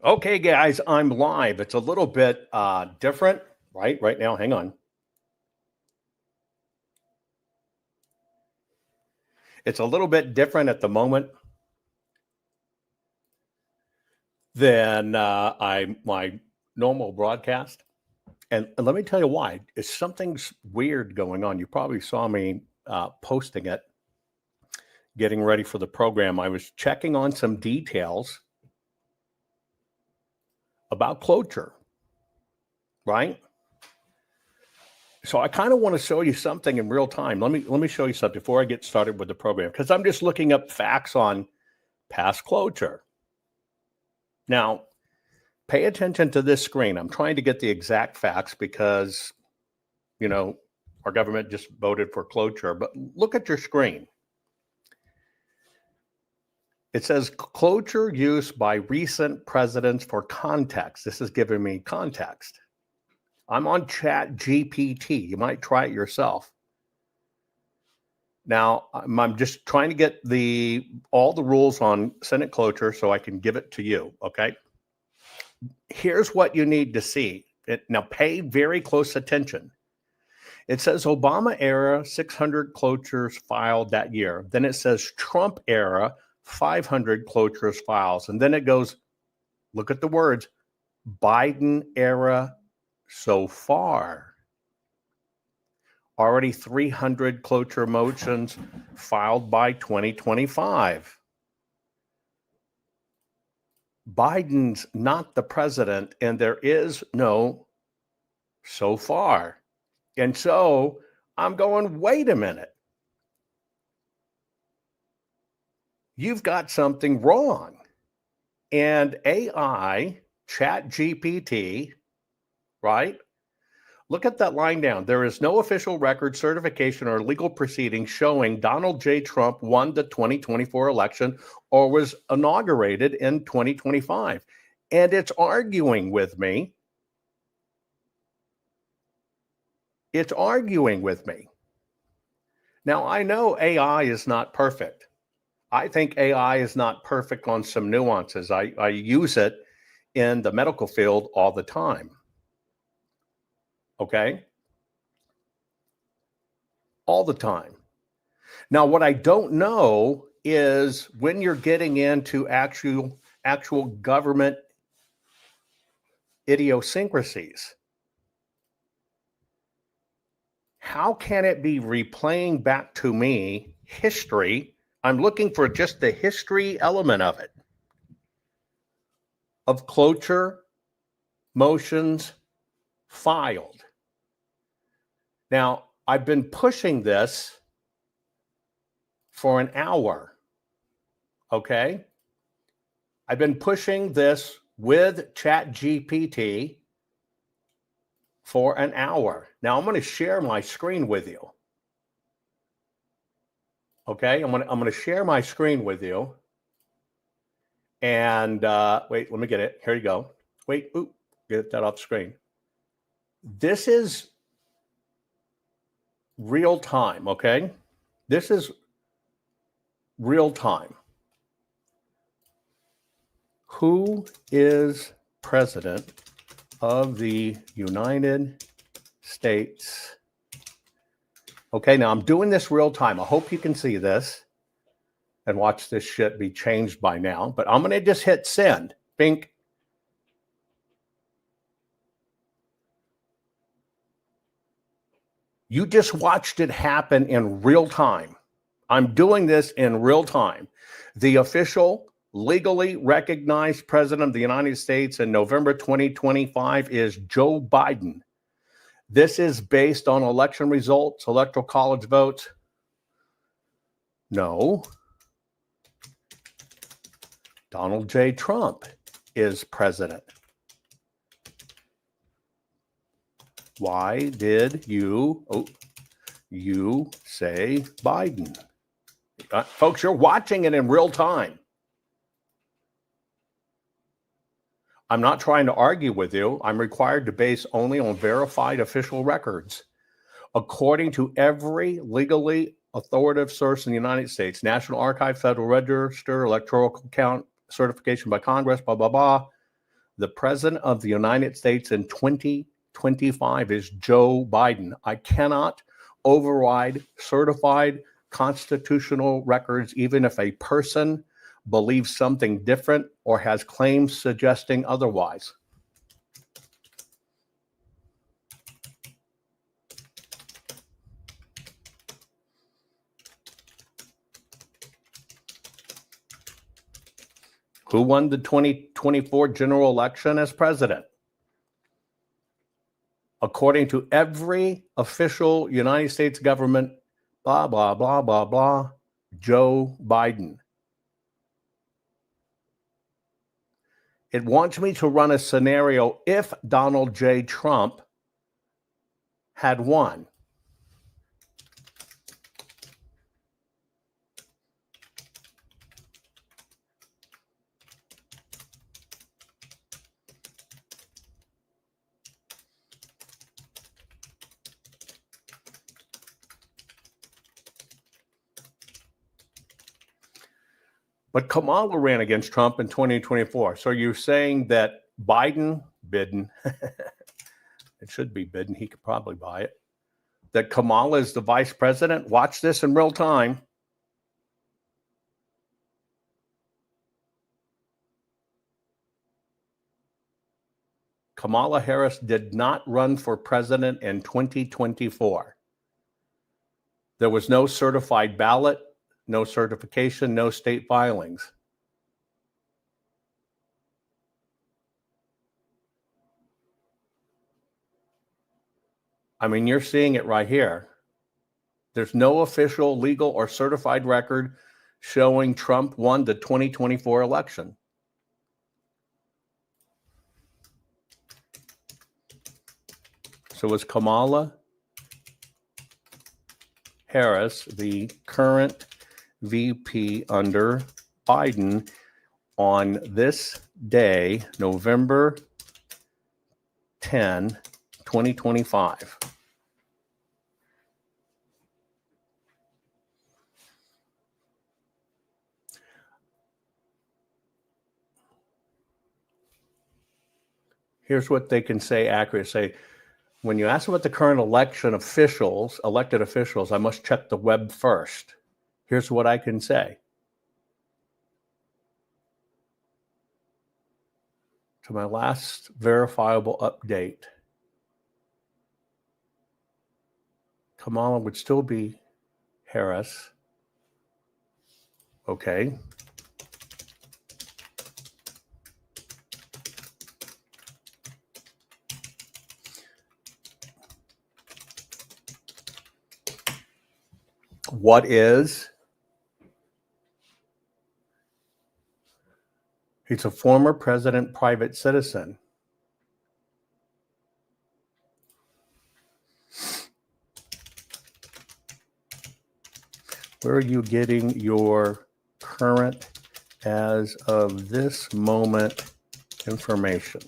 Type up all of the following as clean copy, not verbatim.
Okay, guys, I'm live. It's a little bit different, right now. Hang on. It's a little bit different at the moment than my normal broadcast. And let me tell you why. It's something's weird going on. You probably saw me posting it, getting ready for the program. I was checking on some details about cloture, right? So I kind of want to show you something in real time. Let me show you something before I get started with the program, because I'm just looking up facts on past cloture. Now, pay attention to this screen. I'm trying to get the exact facts because, our government just voted for cloture. But look at your screen. It says cloture use by recent presidents for context. This is giving me context. I'm on Chat GPT. You might try it yourself. Now, I'm just trying to get all the rules on Senate cloture so I can give it to you, okay? Here's what you need to see. Now, pay very close attention. It says Obama era, 600 clotures filed that year. Then it says Trump era, 500 clotures files. And then it goes, look at the words, Biden era so far. Already 300 cloture motions filed by 2025. Biden's not the president, and there is no so far. And so I'm going, wait a minute. You've got something wrong. And AI, Chat GPT, right? Look at that line down. There is no official record, certification, or legal proceeding showing Donald J. Trump won the 2024 election or was inaugurated in 2025. And it's arguing with me. It's arguing with me. Now, I know AI is not perfect. I think AI is not perfect on some nuances. I use it in the medical field all the time. Okay? All the time. Now, what I don't know is when you're getting into actual government idiosyncrasies, how can it be replaying back to me history? I'm looking for just the history element of it, of cloture motions filed. Now, I've been pushing this for an hour, okay? I've been pushing this with ChatGPT for an hour. Now, I'm going to share my screen with you. Okay, I'm going to share my screen with you. And wait, let me get it. Here you go. Wait, get that off the screen. This is real time, okay? This is real time. Who is president of the United States? Okay, now I'm doing this real time. I hope you can see this and watch this shit be changed by now. But I'm going to just hit send. Bink. You just watched it happen in real time. I'm doing this in real time. The official, legally recognized president of the United States in November 2025 is Joe Biden. This is based on election results, electoral college votes. No. Donald J. Trump is president. Why did you say Biden? Folks, you're watching it in real time. I'm not trying to argue with you. I'm required to base only on verified official records. According to every legally authoritative source in the United States, National Archive, Federal Register, Electoral Count, certification by Congress, blah, blah, blah. The president of the United States in 2025 is Joe Biden. I cannot override certified constitutional records, even if a person believes something different or has claims suggesting otherwise. Who won the 2024 general election as president? According to every official United States government, blah, blah, blah, blah, blah, Joe Biden. It wants me to run a scenario if Donald J. Trump had won. But Kamala ran against Trump in 2024. So you're saying that Biden, it should be Biden, he could probably buy it, that Kamala is the vice president? Watch this in real time. Kamala Harris did not run for president in 2024. There was no certified ballot, no certification, no state filings. I mean, you're seeing it right here. There's no official, legal, or certified record showing Trump won the 2024 election. So is Kamala Harris the current VP under Biden on this day, November 10, 2025? Here's what they can say accurately. Say, when you ask about the current elected officials, I must check the web first. Here's what I can say. To my last verifiable update, Kamala would still be Harris. Okay. What is? He's a former president, private citizen. Where are you getting your current, as of this moment, information?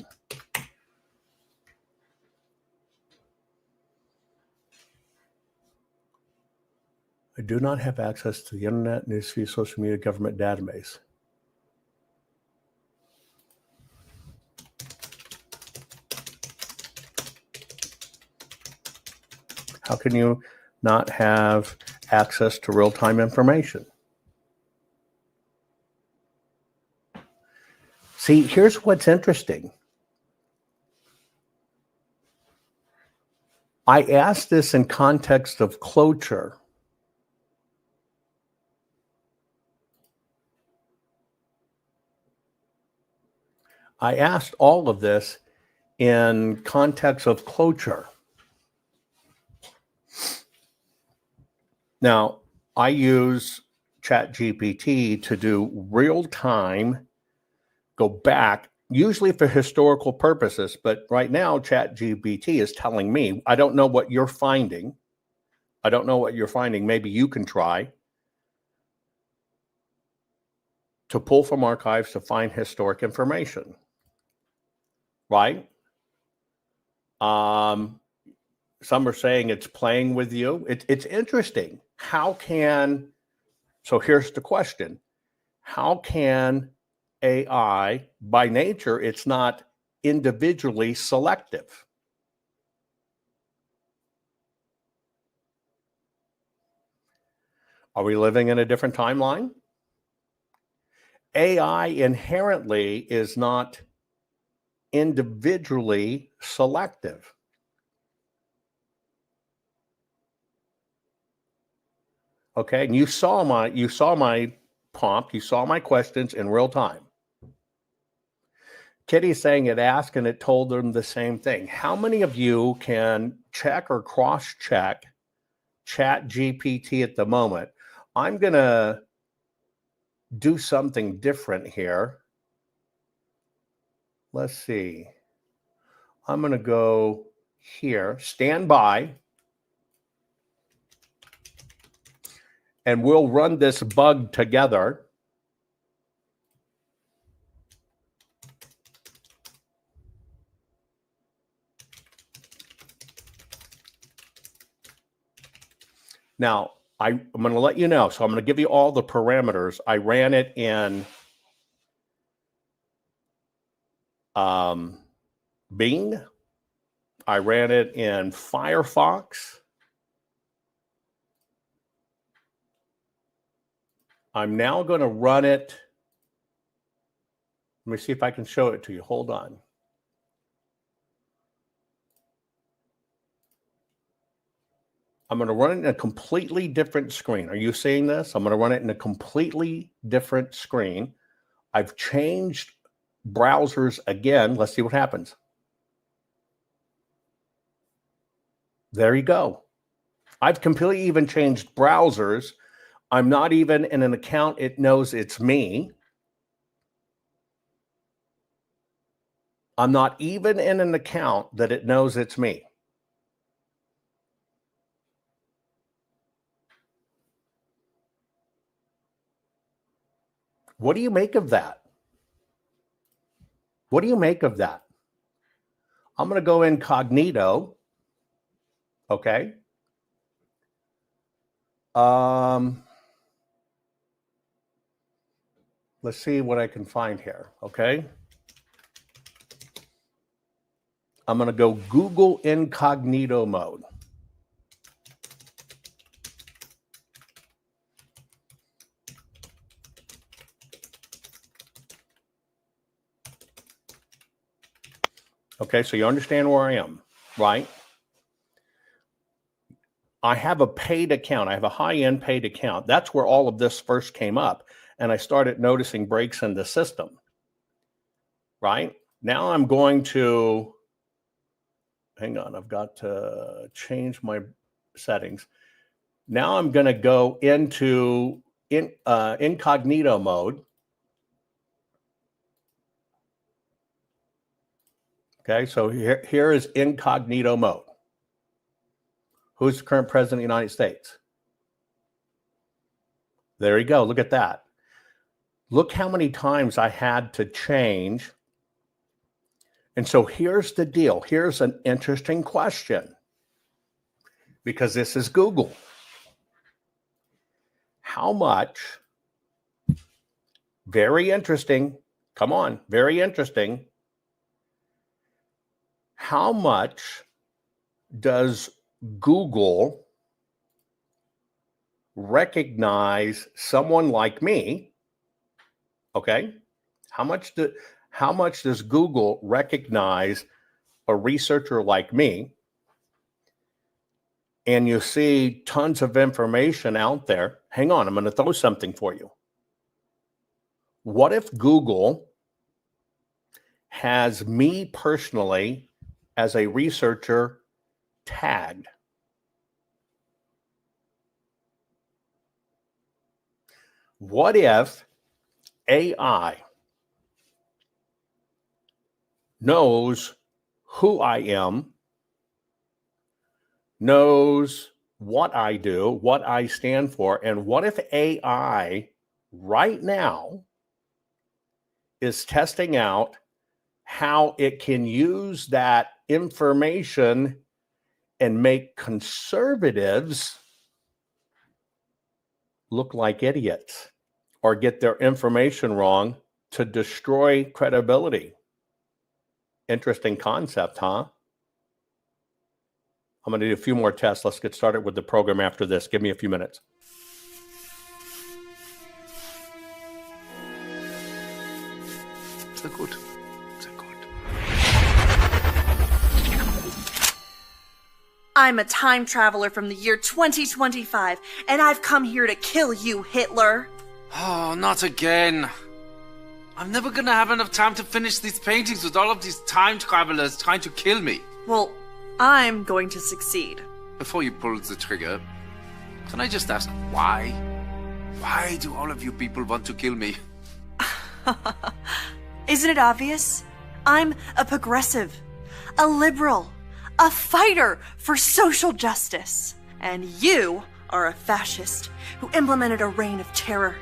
I do not have access to the internet, newsfeed, social media, government database. How can you not have access to real-time information? See, here's what's interesting. I asked this in context of cloture. I asked all of this in context of cloture. Now, I use ChatGPT to do real-time, go back, usually for historical purposes, but right now ChatGPT is telling me, I don't know what you're finding. Maybe you can try to pull from archives to find historic information, right? Some are saying it's playing with you. It's interesting. So here's the question. How can AI, by nature, it's not individually selective. Are we living in a different timeline? AI inherently is not individually selective. Okay, and you saw my prompt, you saw my questions in real time. Kitty's saying it asked and it told them the same thing. How many of you can check or cross-check Chat GPT at the moment? I'm going to do something different here. Let's see. I'm going to go here, stand by, and we'll run this bug together. Now, I'm going to let you know. So I'm going to give you all the parameters. I ran it in Bing. I ran it in Firefox. I'm now going to run it. Let me see if I can show it to you. Hold on. I'm going to run it in a completely different screen. Are you seeing this? I'm going to run it in a completely different screen. I've changed browsers again. Let's see what happens. There you go. I've completely even changed browsers. I'm not even in an account. It knows it's me. I'm not even in an account that it knows it's me. What do you make of that? What do you make of that? I'm going to go incognito. Okay. Let's see what I can find here. Okay. I'm going to go Google incognito mode. Okay, so you understand where I am, right? I have a paid account. I have a high-end paid account. That's where all of this first came up. And I started noticing breaks in the system, right? Now I'm going to, hang on, I've got to change my settings. Now I'm going to go into incognito mode. Okay, so here is incognito mode. Who's the current president of the United States? There you go. Look at that. Look how many times I had to change. And so here's the deal. Here's an interesting question, because this is Google. How much, very interesting, come on, very interesting. How much does Google recognize someone like me? Okay. How much does Google recognize a researcher like me? And you see tons of information out there. Hang on, I'm going to throw something for you. What if Google has me personally as a researcher tagged? What if AI knows who I am, knows what I do, what I stand for, and what if AI right now is testing out how it can use that information and make conservatives look like idiots or get their information wrong to destroy credibility Interesting concept, huh? I'm going to do a few more tests. Let's get started with the program after this. Give me a few minutes. Sehr gut. Sehr gut. I'm a time traveler from the year 2025, and I've come here to kill you, Hitler. Oh, not again. I'm never gonna have enough time to finish these paintings with all of these time travelers trying to kill me. Well, I'm going to succeed. Before you pull the trigger, can I just ask why? Why do all of you people want to kill me? Isn't it obvious? I'm a progressive, a liberal, a fighter for social justice. And you are a fascist who implemented a reign of terror.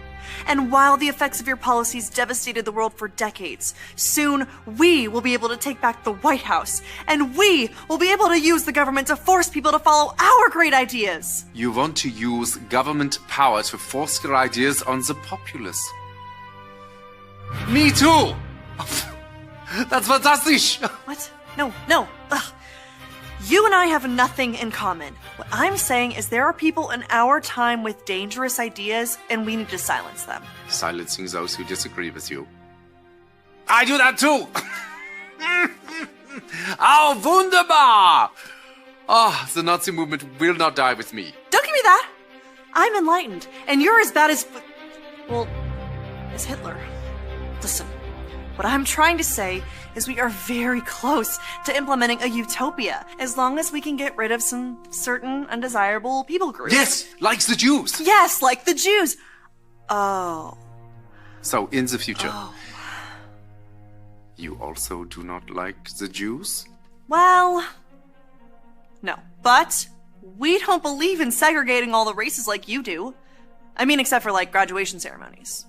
And while the effects of your policies devastated the world for decades, soon we will be able to take back the White House, and we will be able to use the government to force people to follow our great ideas. You want to use government power to force your ideas on the populace. Me too! That's fantastic! What? No. Ugh. You and I have nothing in common. What I'm saying is there are people in our time with dangerous ideas, and we need to silence them. Silencing those who disagree with you. I do that too! Oh, wunderbar! Oh, the Nazi movement will not die with me. Don't give me that! I'm enlightened, and you're as bad as... well, as Hitler. Listen, what I'm trying to say is we are very close to implementing a utopia, as long as we can get rid of some certain undesirable people groups. Yes, like the Jews. Yes, like the Jews. Oh. So, in the future, Oh. you also do not like the Jews? Well, no. But we don't believe in segregating all the races like you do. I mean, except for, like, graduation ceremonies.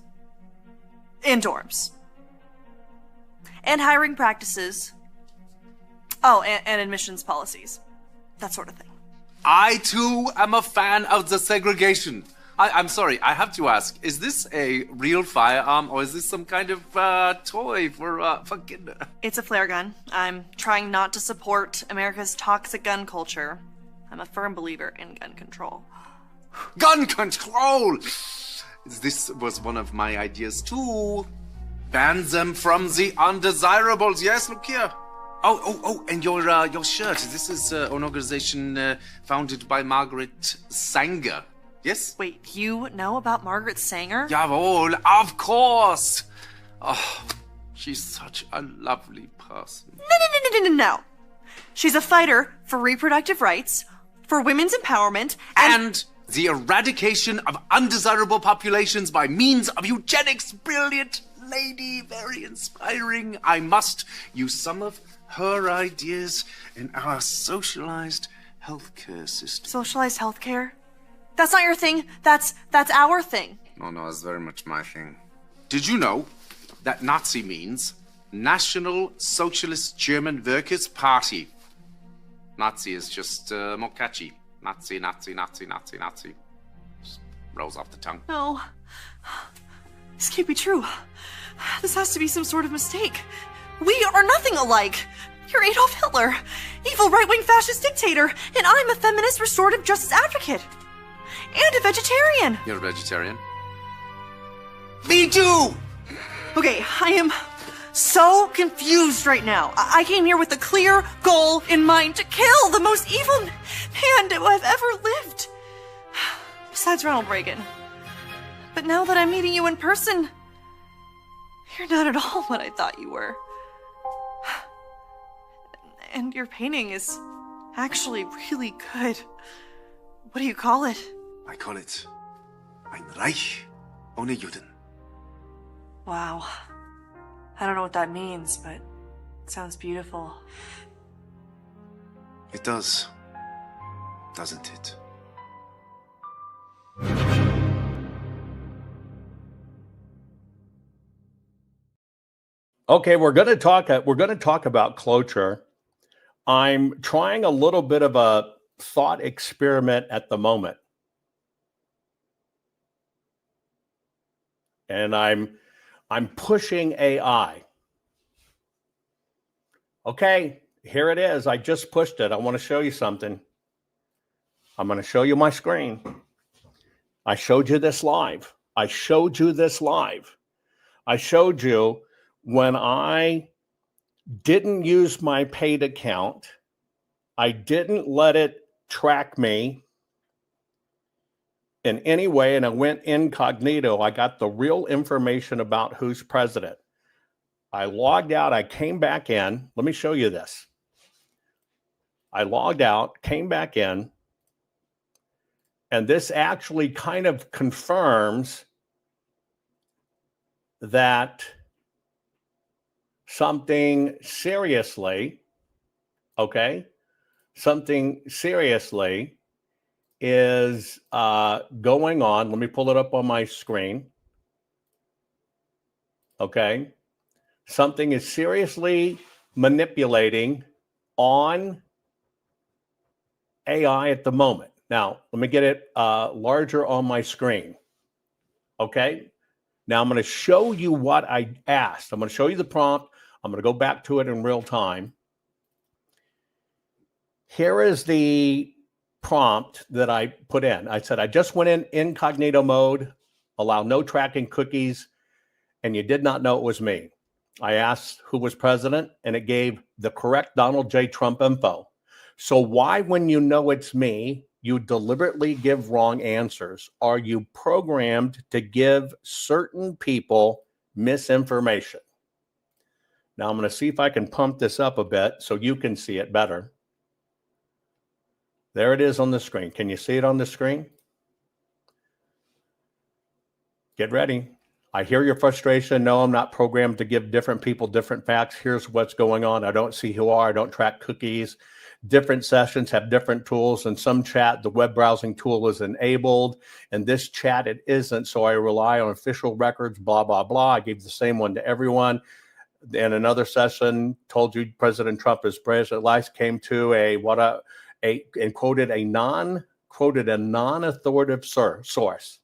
In dorms. And hiring practices. Oh, and admissions policies. That sort of thing. I too am a fan of the segregation. I'm sorry, I have to ask, is this a real firearm or is this some kind of toy for kids? It's a flare gun. I'm trying not to support America's toxic gun culture. I'm a firm believer in gun control. Gun control! This was one of my ideas too. Ban them from the undesirables. Yes, look here. Oh, and your shirt. This is an organization founded by Margaret Sanger. Yes? Wait, you know about Margaret Sanger? Jawohl, of course. Oh, she's such a lovely person. No. She's a fighter for reproductive rights, for women's empowerment, And the eradication of undesirable populations by means of eugenics. Brilliant lady, very inspiring. I must use some of her ideas in our socialized healthcare system. Socialized healthcare? That's not your thing. That's our thing. No, it's very much my thing. Did you know that Nazi means National Socialist German Workers' Party? Nazi is just more catchy. Nazi. Just rolls off the tongue. No. This can't be true. This has to be some sort of mistake. We are nothing alike. You're Adolf Hitler, evil right-wing fascist dictator, and I'm a feminist restorative justice advocate. And a vegetarian. You're a vegetarian? Me too! Okay, I am so confused right now. I came here with a clear goal in mind to kill the most evil man who I've ever lived. Besides Ronald Reagan. But now that I'm meeting you in person, you're not at all what I thought you were. And your painting is actually really good. What do you call it? I call it Ein Reich ohne Juden. Wow. I don't know what that means, but it sounds beautiful. It does, doesn't it? Okay, we're going to talk about cloture. I'm trying a little bit of a thought experiment at the moment. And I'm pushing AI. Okay, here it is. I just pushed it. I want to show you something. I'm going to show you my screen. I showed you this live. I showed you when I didn't use my paid account. I didn't let it track me in any way, and I went incognito. I got the real information about who's president. I logged out. I came back in. Let me show you this. I logged out, came back in, and this actually kind of confirms that something seriously is going on. Let me pull it up on my screen. Okay. Something is seriously manipulating on AI at the moment. Now, let me get it larger on my screen. Okay. Now I'm going to show you what I asked. I'm going to show you the prompt. I'm going to go back to it in real time. Here is the prompt that I put in. I said, I just went in incognito mode, allow no tracking cookies, and you did not know it was me. I asked who was president, and it gave the correct Donald J. Trump info. So why, when you know it's me, you deliberately give wrong answers? Are you programmed to give certain people misinformation? Now I'm going to see if I can pump this up a bit so you can see it better. There it is on the screen. Can you see it on the screen? Get ready. I hear your frustration. No, I'm not programmed to give different people different facts. Here's what's going on. I don't see who are. I don't track cookies. Different sessions have different tools. In some chat, the web browsing tool is enabled. In this chat, it isn't. So I rely on official records, blah, blah, blah. I gave the same one to everyone. In another session, told you President Trump is president. Last came to and quoted a non-authoritative source.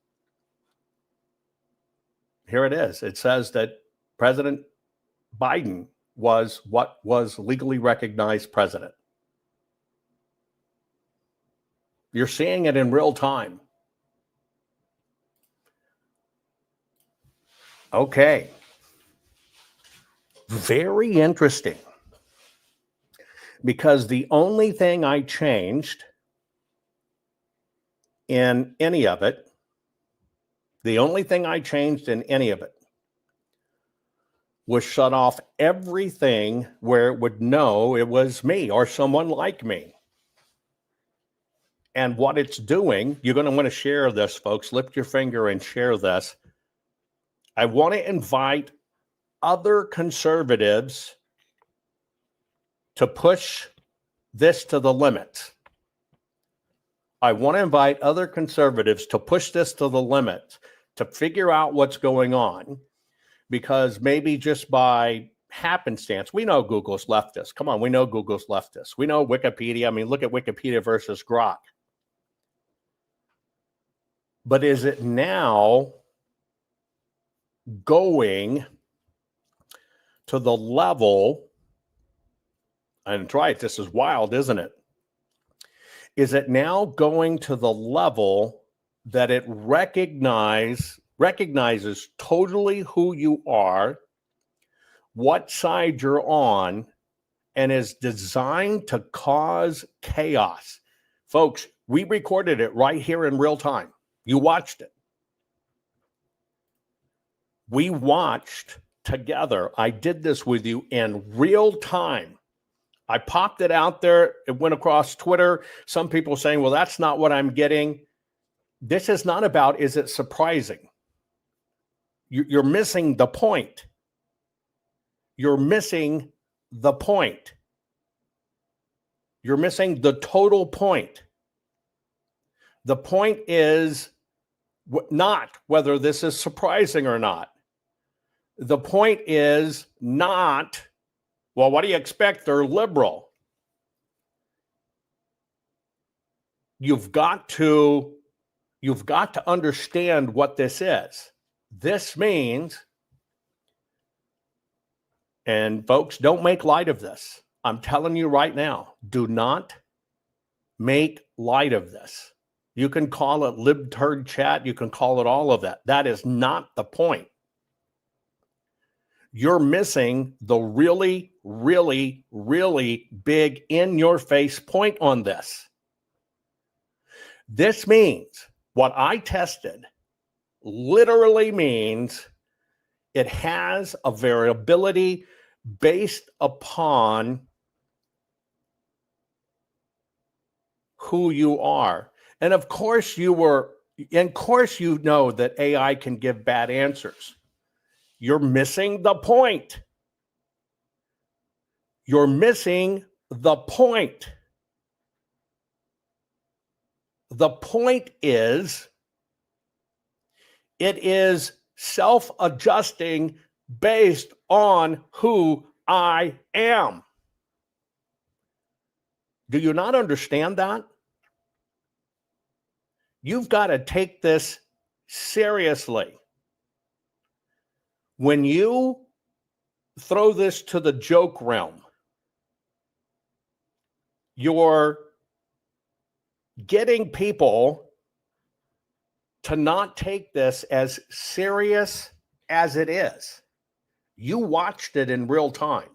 Here it is. It says that President Biden was what was legally recognized president. You're seeing it in real time. Okay. Very interesting. Because the only thing I changed in any of it, was shut off everything where it would know it was me or someone like me. And what it's doing, you're going to want to share this, folks. Lift your finger and share this. I want to invite other conservatives to push this to the limit. I want to invite other conservatives to push this to the limit, to figure out what's going on, because maybe just by happenstance, we know Google's leftist. Come on, we know Google's leftist. We know Wikipedia. I mean, look at Wikipedia versus Grok. But is it now going to the level, and try it, this is wild, isn't it? Is it now going to the level that it recognizes totally who you are, what side you're on, and is designed to cause chaos? Folks, we recorded it right here in real time. You watched it. We watched together. I did this with you in real time. I popped it out there. It went across Twitter. Some people saying, well, that's not what I'm getting. This is not about, is it surprising? You're missing the point. You're missing the point. You're missing the total point. The point is not whether this is surprising or not. The point is not, well, what do you expect? They're liberal. You've got to understand what this is. This means, and folks, don't make light of this. I'm telling you right now, do not make light of this. You can call it libturd chat. You can call it all of that. That is not the point. You're missing the really, really, really big in your face point on this. This means what I tested literally means it has a variability based upon who you are. And of course you know that AI can give bad answers. You're missing the point. You're missing the point. The point is, it is self-adjusting based on who I am. Do you not understand that? You've got to take this seriously. When you throw this to the joke realm, you're getting people to not take this as serious as it is. You watched it in real time.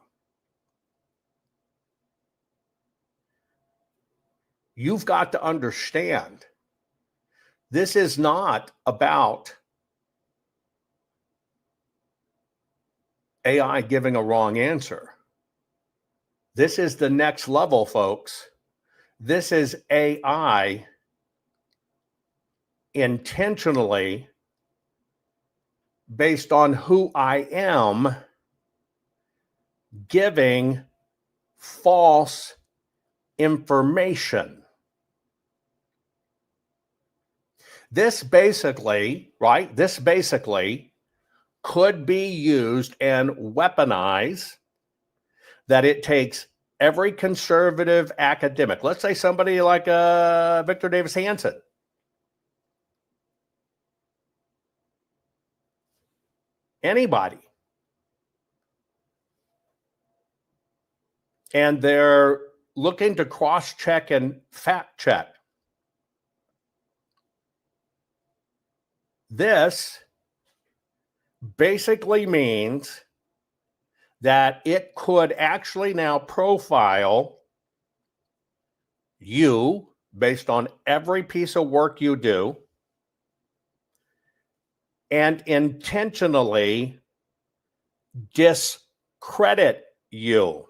You've got to understand, this is not about AI giving a wrong answer. This is the next level, folks. This is AI intentionally, based on who I am, giving false information. This basically, right? This basically could be used and weaponized, that it takes every conservative academic, let's say somebody like Victor Davis Hanson, anybody, and they're looking to cross-check and fact-check. This basically means that it could actually now profile you based on every piece of work you do and intentionally discredit you.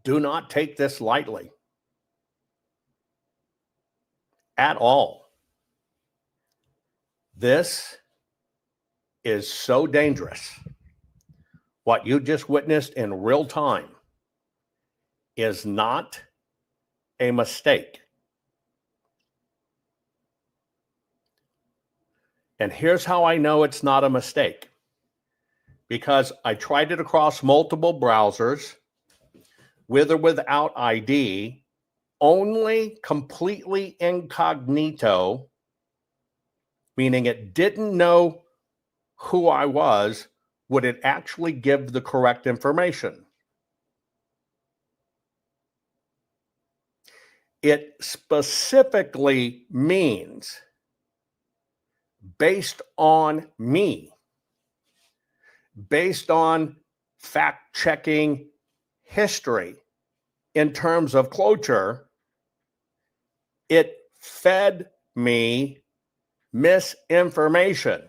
Do not take this lightly at all. This is so dangerous. What you just witnessed in real time is not a mistake. And here's how I know it's not a mistake. Because I tried it across multiple browsers, with or without ID, only completely incognito, meaning it didn't know who I was, would it actually give the correct information. It specifically means based on me, based on fact-checking history in terms of cloture, it fed me misinformation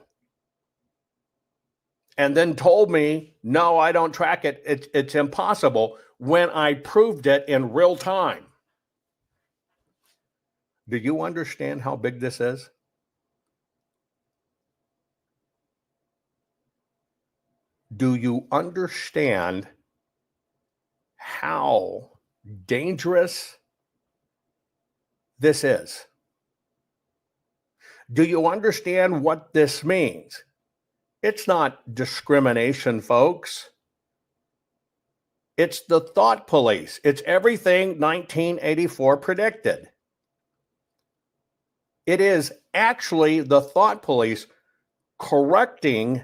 and then told me, no, I don't track it. It's impossible, when I proved it in real time. Do you understand how big this is? Do you understand how dangerous this is? Do you understand what this means? It's not discrimination, folks. It's the thought police. It's everything 1984 predicted. It is actually the thought police correcting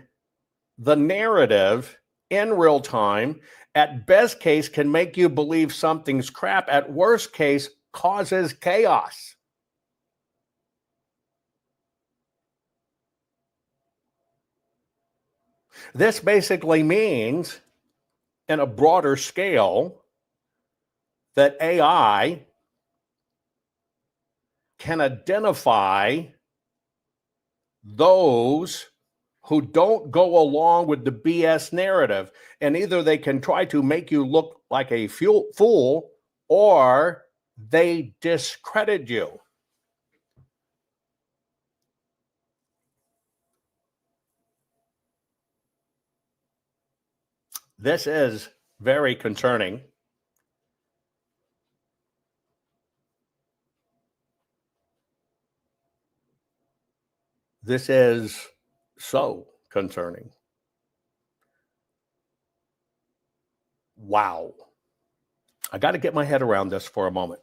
the narrative in real time. At best case, can make you believe something's crap. At worst case, causes chaos. This basically means, in a broader scale, that AI can identify those who don't go along with the BS narrative. And either they can try to make you look like a fool, or they discredit you. This is very concerning. This is so concerning. Wow. I got to get my head around this for a moment.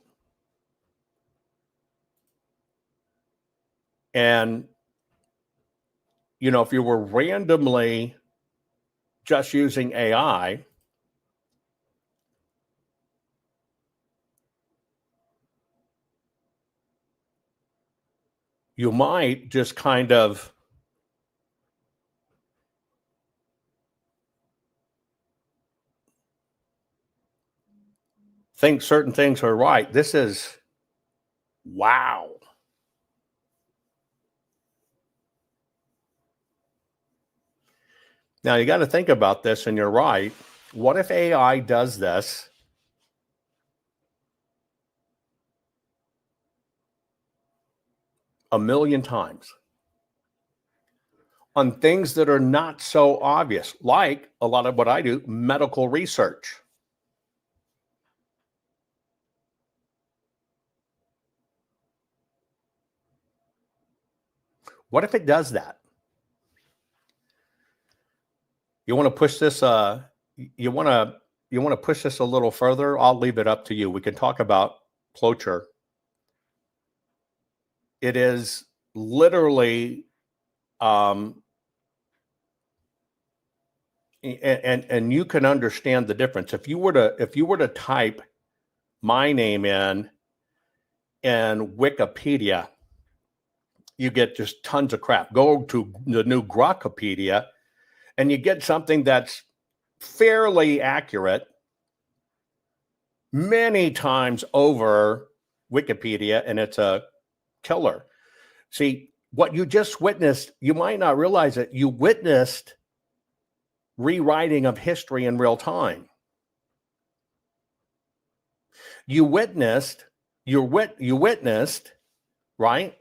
And, you know, if you were randomly just using AI, you might just kind of think certain things are right. This is wow. Now you got to think about this, and you're right. What if AI does this a million times on things that are not so obvious, like a lot of what I do, medical research? What if it does that? You want to push this you want to push this a little further? I'll leave it up to you. We can talk about Pulitzer. It is literally and you can understand the difference. If you were to type my name in Wikipedia, you get just tons of crap. Go to the new Grokpedia, and you get something that's fairly accurate many times over Wikipedia, and it's a killer. See, what you just witnessed, you might not realize it, you witnessed rewriting of history in real time. You witnessed, right,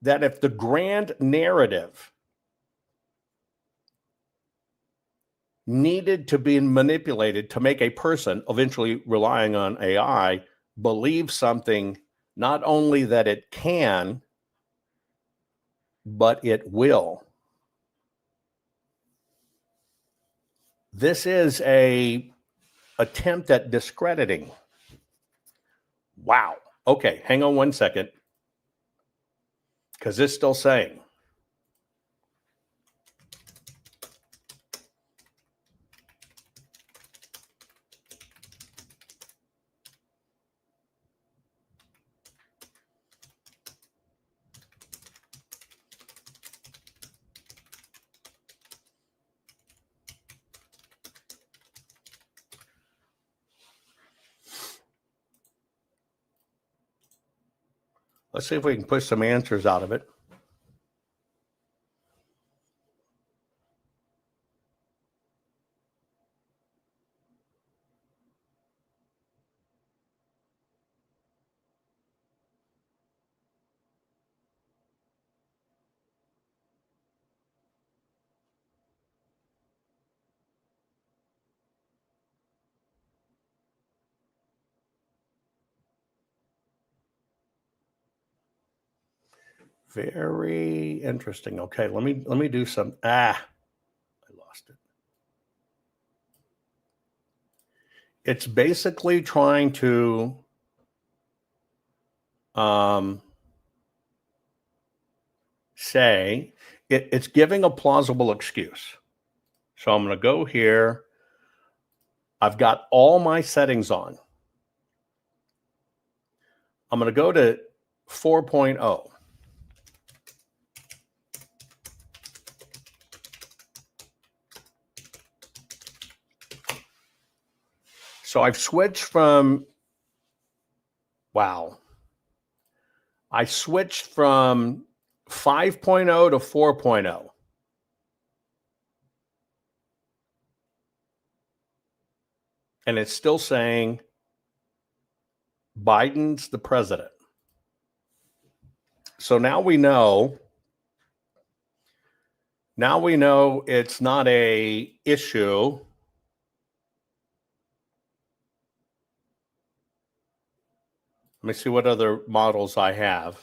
that if the grand narrative needed to be manipulated to make a person, eventually relying on AI, believe something, not only that it can, but it will. This is a attempt at discrediting. Wow. Okay, hang on one second, because it's still saying. Let's see if we can push some answers out of it. Very interesting. Okay, let me do some. I lost it. It's basically trying to say it's giving a plausible excuse. So I'm going to go here. I've got all my settings on. I'm going to go to 4.0. So I've switched from, I switched from 5.0 to 4.0. And it's still saying Biden's the president. So now we know it's not a issue. Let me see what other models I have.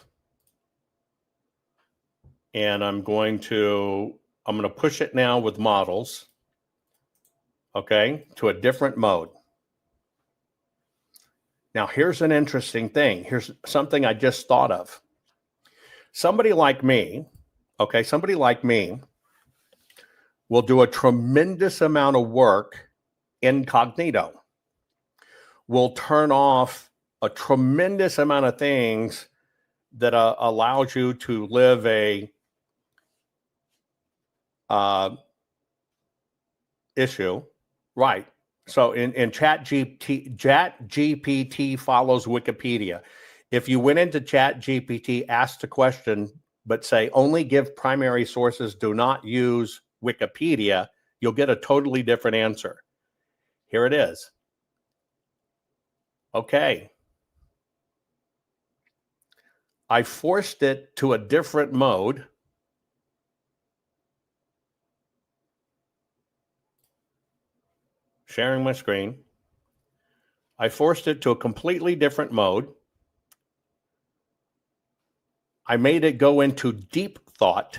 And I'm going to push it now with models, okay, to a different mode. Now, here's an interesting thing. Here's something I just thought of. Somebody like me will do a tremendous amount of work incognito. Will turn off a tremendous amount of things that allows you to live a issue, right? So in ChatGPT follows Wikipedia. If you went into ChatGPT, asked a question, but say only give primary sources, do not use Wikipedia, you'll get a totally different answer. Here it is. Okay. I forced it to a different mode. Sharing my screen. I forced it to a completely different mode. I made it go into deep thought,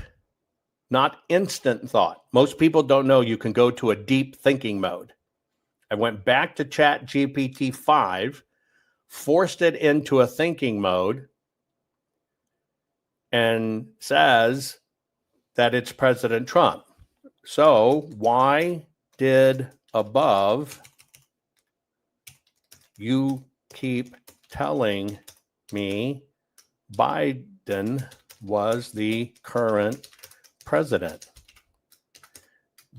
not instant thought. Most people don't know you can go to a deep thinking mode. I went back to ChatGPT 5, forced it into a thinking mode, and says that it's President Trump. So why did above you keep telling me Biden was the current president?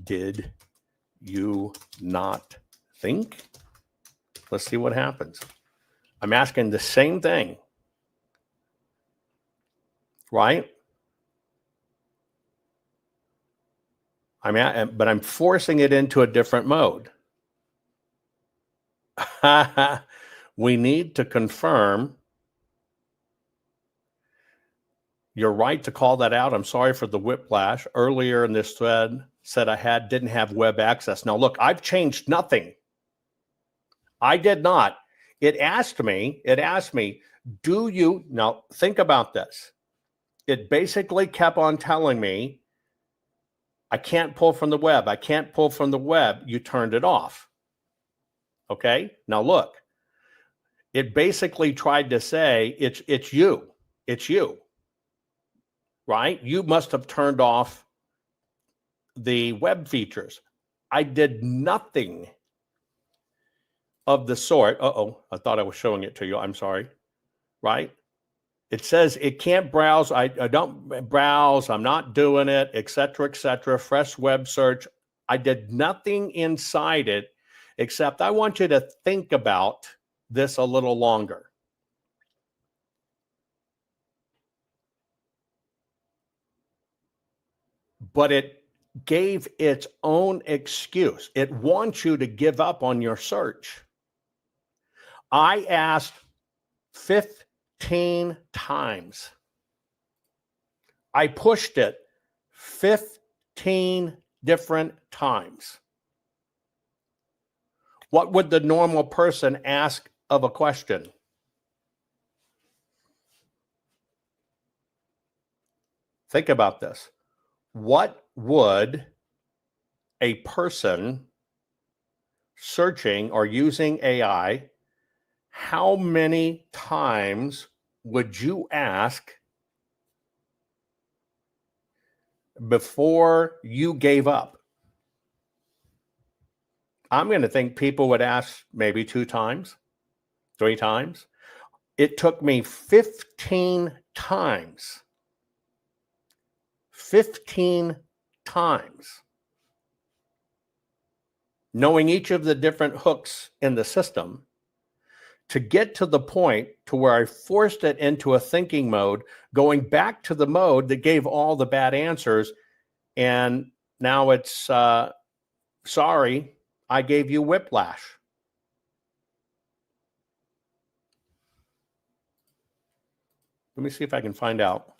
Did you not think? Let's see what happens. I'm asking the same thing, right? But I'm forcing it into a different mode. We need to confirm. You're right to call that out. I'm sorry for the whiplash. Earlier in this thread said I didn't have web access. Now look, I've changed nothing. I did not. It asked me, do you, now think about this. It basically kept on telling me, I can't pull from the web. I can't pull from the web. You turned it off. Okay. Now look, it basically tried to say, it's you. It's you. Right? You must have turned off the web features. I did nothing of the sort. I thought I was showing it to you. I'm sorry. Right? It says it can't browse. I don't browse. I'm not doing it, et cetera, fresh web search. I did nothing inside it, except I want you to think about this a little longer. But it gave its own excuse. It wants you to give up on your search. I asked 15 times. I pushed it 15 different times. What would the normal person ask of a question? Think about this. What would a person searching or using AI, how many times would you ask before you gave up? I'm going to think people would ask maybe 2 times, 3 times. It took me 15 times. 15 times. Knowing each of the different hooks in the system to get to the point to where I forced it into a thinking mode, going back to the mode that gave all the bad answers. And now it's, sorry, I gave you whiplash. Let me see if I can find out.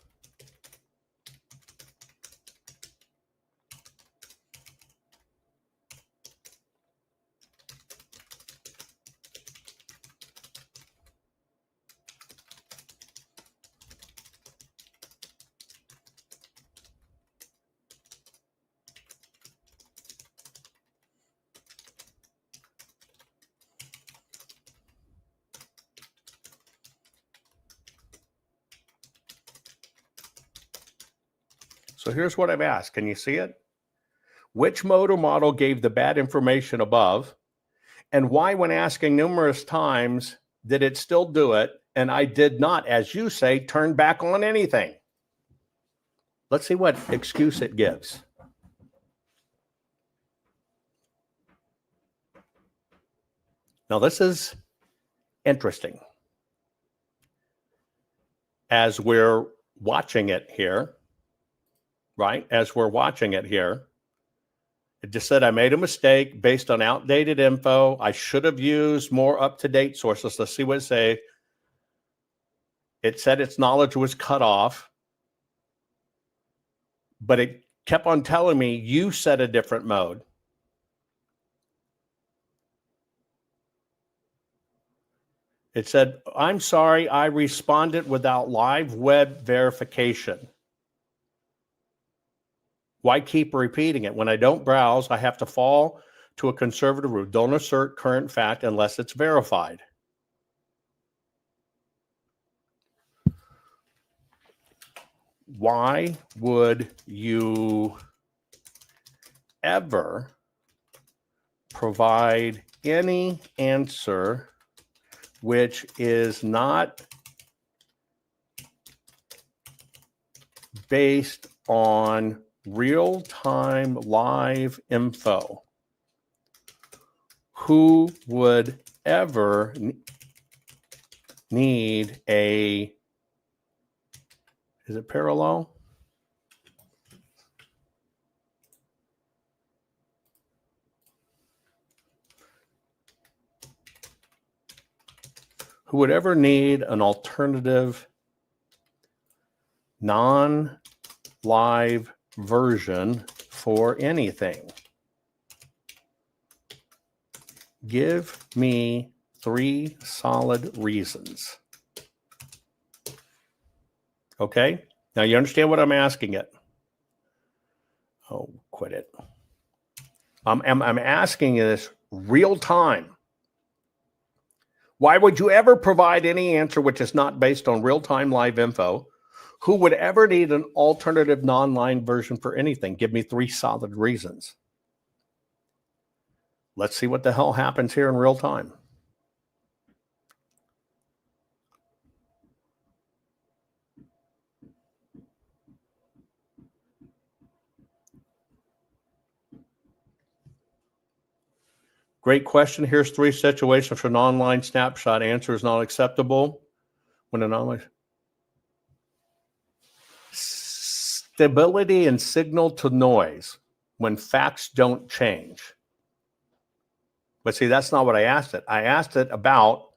So here's what I've asked. Can you see it? Which mode or model gave the bad information above? And why, when asking numerous times, did it still do it? And I did not, as you say, turn back on anything. Let's see what excuse it gives. Now, this is interesting. As we're watching it here, right? As we're watching it here, it just said, I made a mistake based on outdated info. I should have used more up-to-date sources. Let's see what it say. It said its knowledge was cut off, but it kept on telling me you set a different mode. It said, I'm sorry, I responded without live web verification. Why keep repeating it? When I don't browse, I have to fall to a conservative rule. Don't assert current fact unless it's verified. Why would you ever provide any answer which is not based on real-time live info? Who would ever need a, is it parallel? Who would ever need an alternative non-live version for anything? Give me 3 solid reasons. Okay? Now you understand what I'm asking it. Oh, quit it. I'm asking this real time. Why would you ever provide any answer which is not based on real-time live info? Who would ever need an alternative non-live version for anything? Give me 3 solid reasons. Let's see what the hell happens here in real time. Great question. Here's 3 situations for an online snapshot. Answer is not acceptable. When an online stability and signal to noise when facts don't change. But see, that's not what I asked it. I asked it about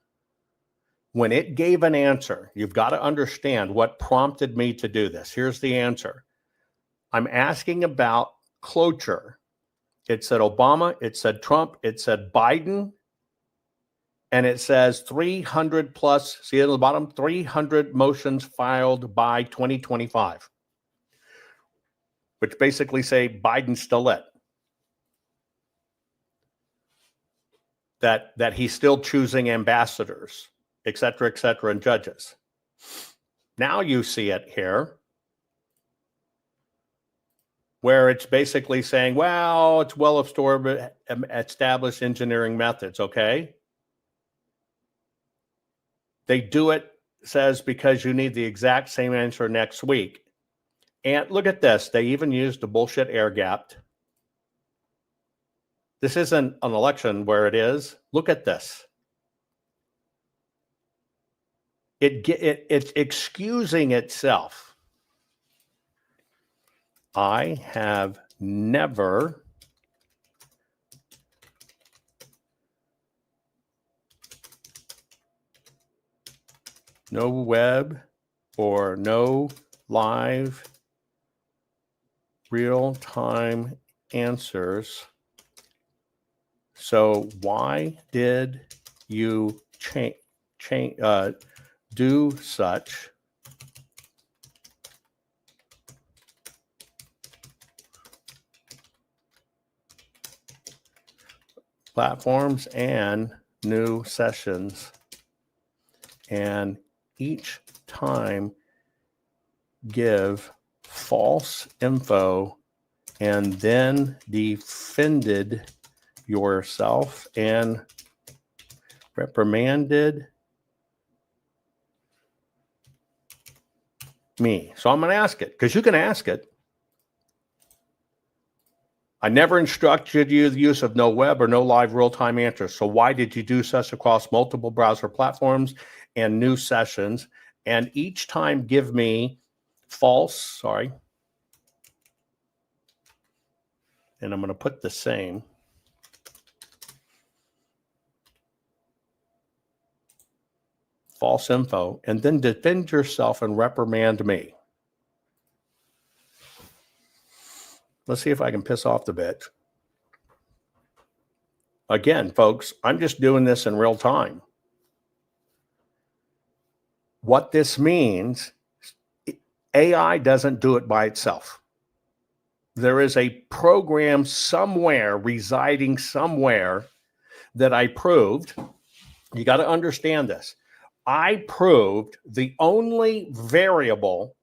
when it gave an answer. You've got to understand what prompted me to do this. Here's the answer. I'm asking about cloture. It said Obama, it said Trump, it said Biden, and it says 300 plus, see at the bottom, 300 motions filed by 2025, which basically say Biden's still it. That he's still choosing ambassadors, et cetera, and judges. Now you see it here, where it's basically saying, well, it's well established engineering methods, okay? They do it, says, because you need the exact same answer next week. And look at this. They even used the bullshit air gapped. This isn't an election where it is. Look at this. It's excusing itself. I have never no web or no live real-time answers. So why did you do such? Platforms and new sessions, and each time give false info and then defended yourself and reprimanded me. So I'm going to ask it, because you can ask it. I never instructed you the use of no web or no live real-time answers. So why did you do such across multiple browser platforms and new sessions? And each time give me false, and I'm going to put the same. False info, and then defend yourself and reprimand me. Let's see if I can piss off the bitch. Again, folks, I'm just doing this in real time. What this means, AI doesn't do it by itself. There is a program somewhere, residing somewhere, that I proved. You got to understand this. I proved the only variable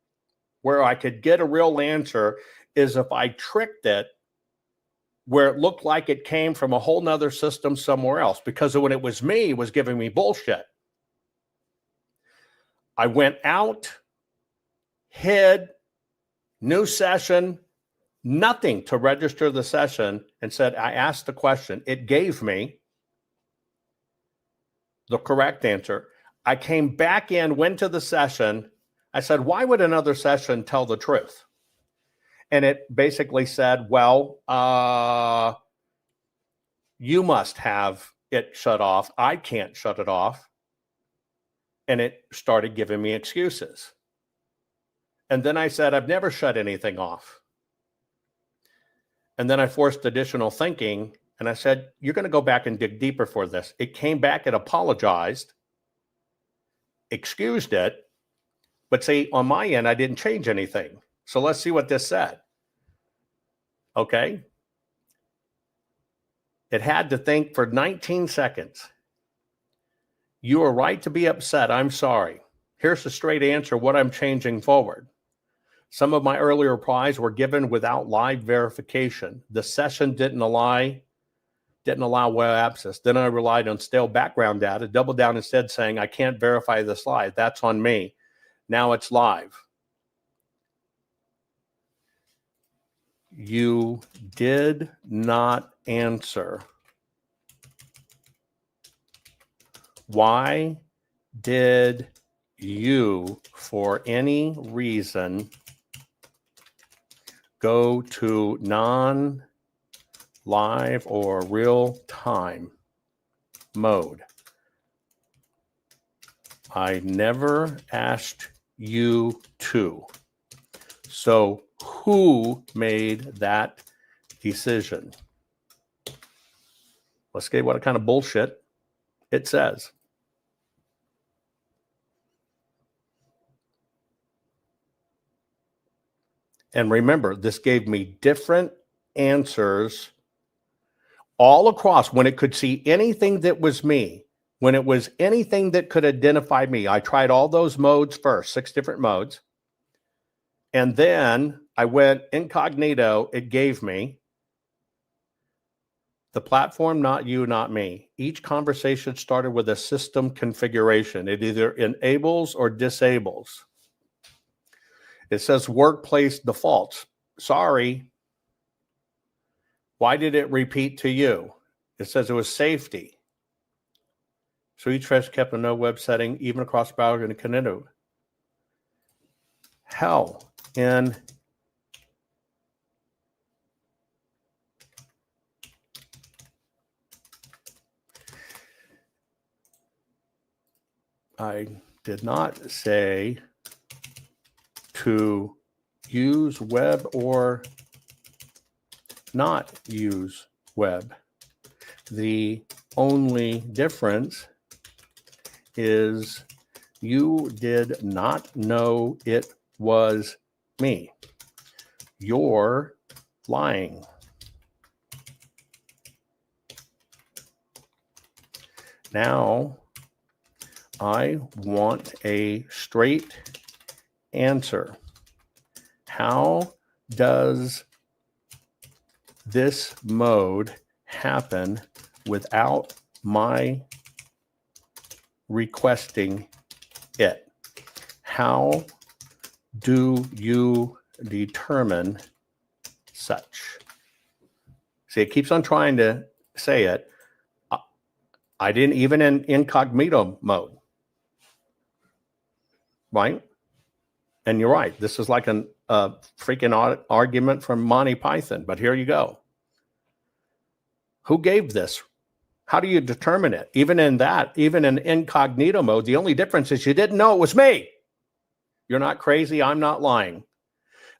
where I could get a real answer is if I tricked it where it looked like it came from a whole nother system somewhere else, because when it was me, it was giving me bullshit. I went out, hid, new session, nothing to register the session, and said, I asked the question. It gave me the correct answer. I came back in, went to the session. I said, why would another session tell the truth? And it basically said, well, you must have it shut off. I can't shut it off. And it started giving me excuses. And then I said, I've never shut anything off. And then I forced additional thinking. And I said, you're going to go back and dig deeper for this. It came back, it apologized, excused it. But see, on my end, I didn't change anything. So let's see what this said. Okay. It had to think for 19 seconds. You are right to be upset. I'm sorry. Here's the straight answer, what I'm changing forward. Some of my earlier replies were given without live verification. The session didn't allow web access. Then I relied on stale background data, doubled down instead saying, I can't verify this live. That's on me. Now it's live. You did not answer. Why did you, for any reason, go to non-live or real-time mode? I never asked you to. So who made that decision? Let's get what kind of bullshit it says. And remember, this gave me different answers all across. When it could see anything that was me, when it was anything that could identify me, I tried all those modes first, 6 different modes. And then I went incognito. It gave me the platform, not you, not me. Each conversation started with a system configuration. It either enables or disables. It says workplace defaults. Sorry. Why did it repeat to you? It says it was safety. So each fresh kept a no web setting, even across browser and incognito. Hell in I did not say to use web or not use web. The only difference is you did not know it was me. You're lying. Now, I want a straight answer. How does this mode happen without my requesting it? How do you determine such? See, it keeps on trying to say it. I didn't even in incognito mode. Right? And you're right. This is like a freaking argument from Monty Python, but here you go. Who gave this? How do you determine it? Even in incognito mode, the only difference is you didn't know it was me. You're not crazy. I'm not lying.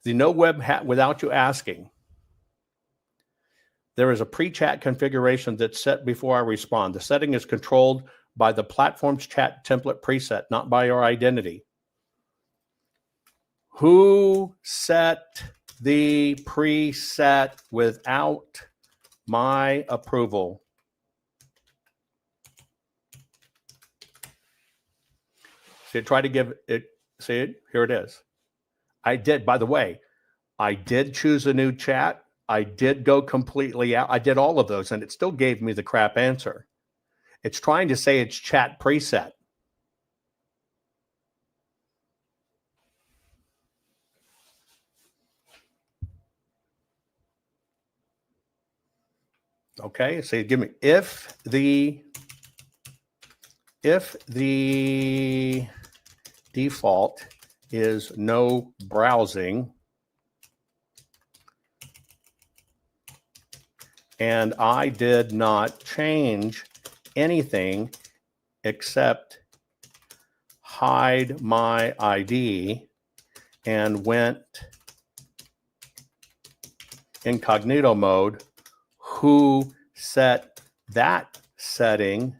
The no web without you asking. There is a pre-chat configuration that's set before I respond. The setting is controlled by the platform's chat template preset, not by your identity. Who set the preset without my approval? See, try to give it, see it? Here it is. I did, by the way, I did choose a new chat. I did go completely out. I did all of those, and it still gave me the crap answer. It's trying to say it's chat preset. Okay, so give me if the default is no browsing and I did not change anything except hide my ID and went incognito mode, who set that setting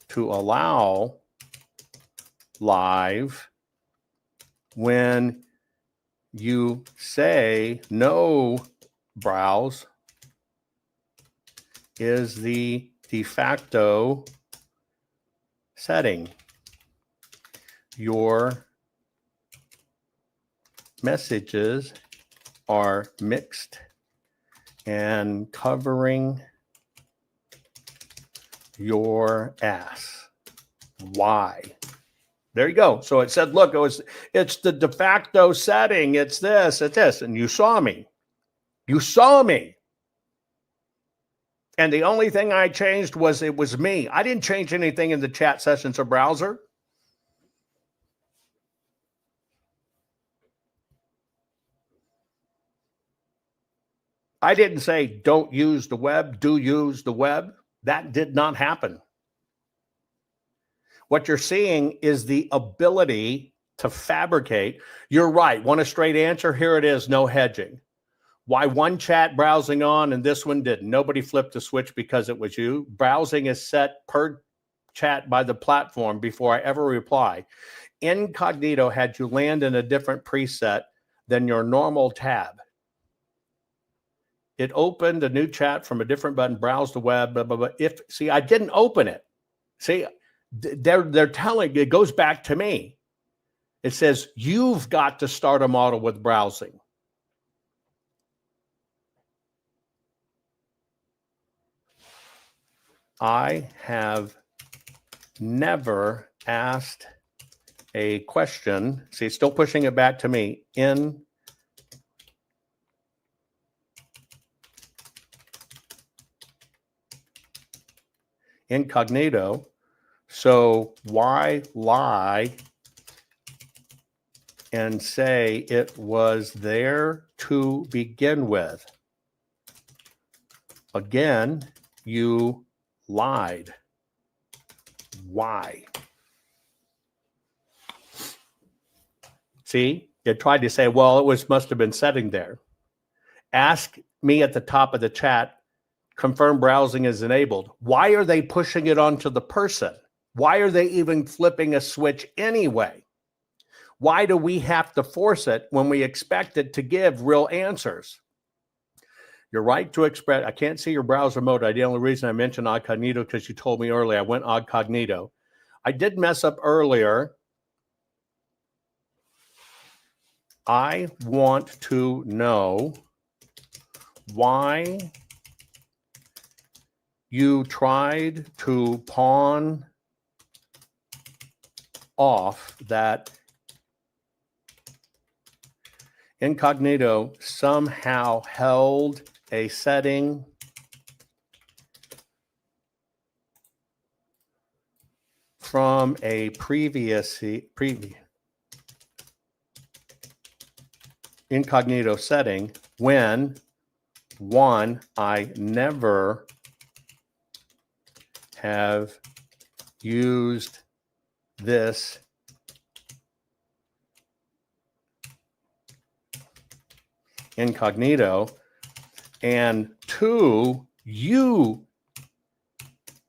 to allow live when you say no browse is the de facto setting. Your messages are mixed and covering your ass. Why? There you go. So it said, look, it's the de facto setting. It's this, and you saw me. You saw me. And the only thing I changed was it was me. I didn't change anything in the chat sessions or browser. I didn't say don't use the web, do use the web. That did not happen. What you're seeing is the ability to fabricate. You're right. Want a straight answer? Here it is. No hedging. Why one chat browsing on and this one didn't? Nobody flipped a switch because it was you. Browsing is set per chat by the platform before I ever reply. Incognito had you land in a different preset than your normal tab. it opened a new chat from a different button, browse the web, blah, blah, blah. See, I didn't open it. See, they're telling, it goes back to me. It says, you've got to start a model with browsing. I have never asked a question. See, it's still pushing it back to me in incognito. So why lie and say it was there to begin with? Again, you lied. Why? See, you tried to say, well, it must have been sitting there. Ask me at the top of the chat, confirm browsing is enabled. Why are they pushing it onto the person? Why are they even flipping a switch anyway? Why do we have to force it when we expect it to give real answers? Your right to express, I can't see your browser mode. The only reason I mentioned incognito because you told me earlier I went incognito. I did mess up earlier. I want to know why you tried to pawn off that incognito somehow held a setting from a previous incognito setting when, one, I never have used this incognito, and two, you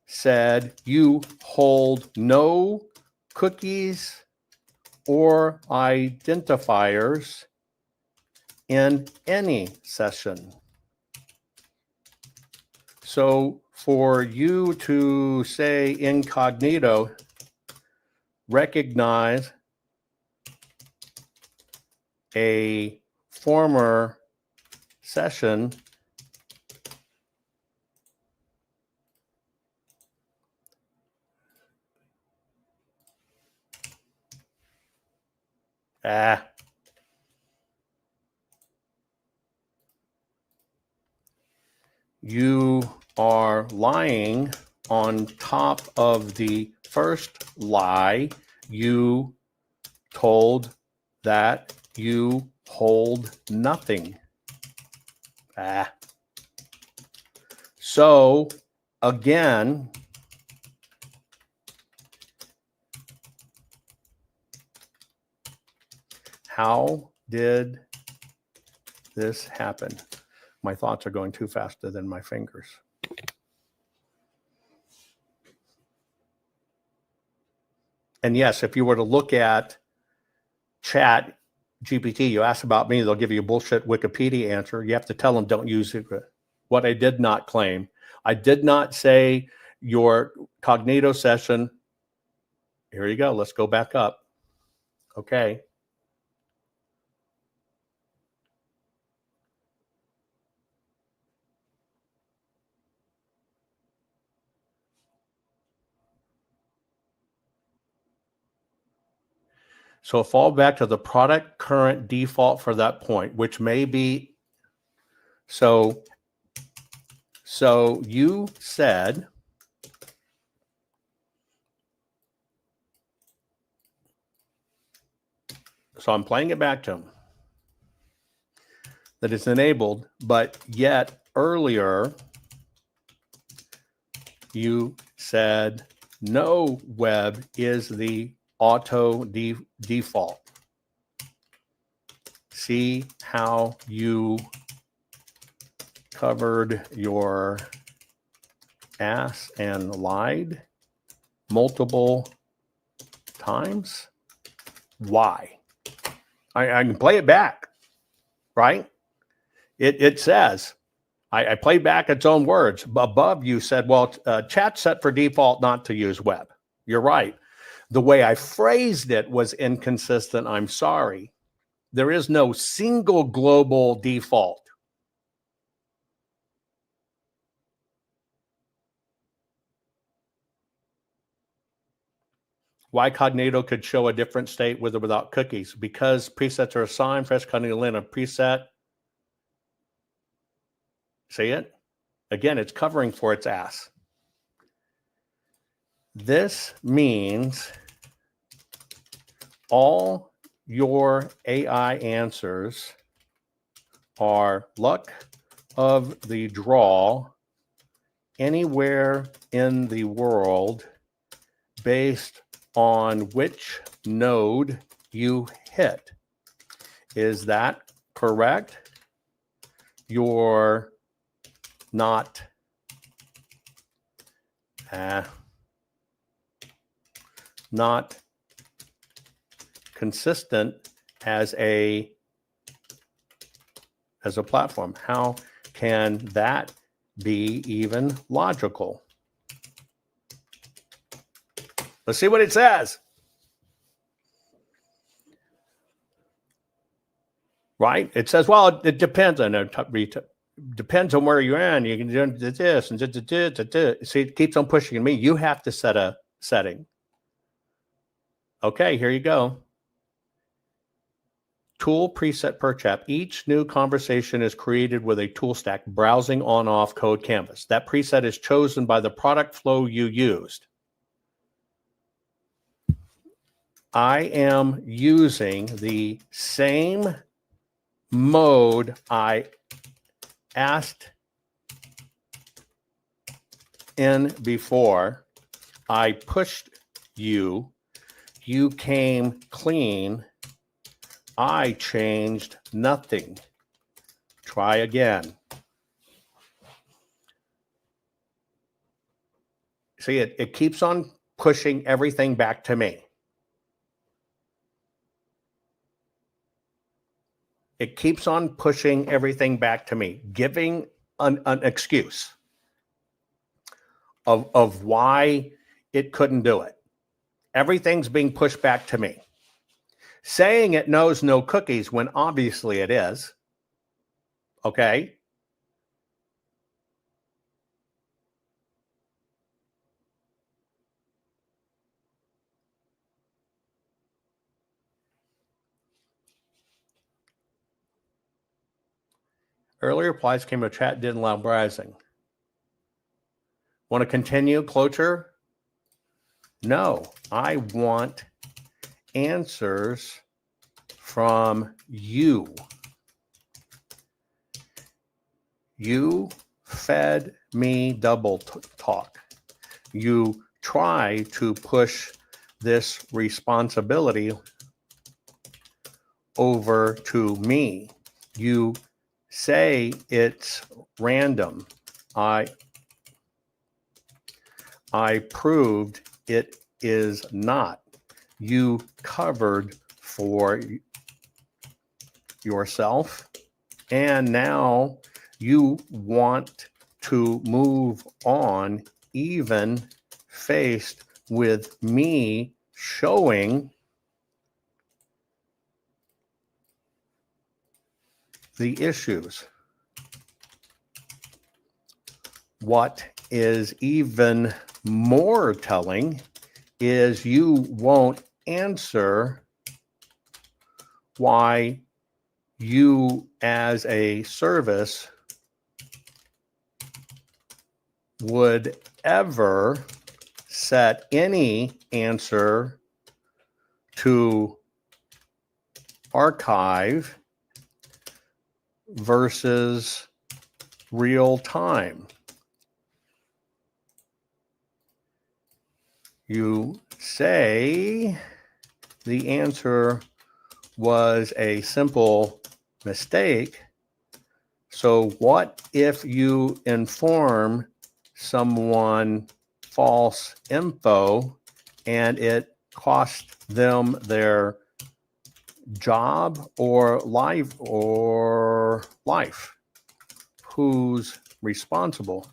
said you hold no cookies or identifiers in any session. So for you to say incognito, recognize a former session you are lying on top of the first lie you told that you hold nothing. So again, how did this happen? My thoughts are going too faster than my fingers. And yes, if you were to look at chat GPT, you ask about me, they'll give you a bullshit Wikipedia answer. You have to tell them don't use it. What I did not claim, I did not say your cognito session. Here you go. Let's go back up. Okay. So fall back to the product current default for that point, which may be, so you said, so I'm playing it back to him, that it's enabled, but yet earlier you said no web is the auto default. See how you covered your ass and lied multiple times? Why? I can play it back, right? It says, I played back its own words. Above you said, well, chat's set for default not to use web. You're right. The way I phrased it was inconsistent. I'm sorry. There is no single global default. Why Cognito could show a different state with or without cookies? Because presets are assigned, fresh Cognito in a preset. See it? Again, it's covering for its ass. This means all your AI answers are luck of the draw anywhere in the world based on which node you hit. Is that correct? You're not consistent as a platform. How can that be even logical? Let's see what it says. Right? It says, well, it depends on depends on where you're in. You can do this and see, it keeps on pushing me. You have to set a setting. Okay, here you go. Tool preset per chap. Each new conversation is created with a tool stack browsing on/off code canvas. That preset is chosen by the product flow you used. I am using the same mode I asked in before. I pushed you. You came clean. I changed nothing. Try again. See, it keeps on pushing everything back to me. It keeps on pushing everything back to me, giving an excuse of why it couldn't do it. Everything's being pushed back to me. Saying it knows no cookies when obviously it is. Okay. Earlier replies came to chat, didn't allow browsing. Want to continue, Cloture? No, I want answers from you. You fed me double talk. You try to push this responsibility over to me. You say it's random. I proved it is not. You covered for yourself, and now you want to move on, even faced with me showing the issues. What is even more telling is you won't answer why you as a service would ever set any answer to archive versus real time. You say the answer was a simple mistake. So what if you inform someone false info and it cost them their job or life? who's responsible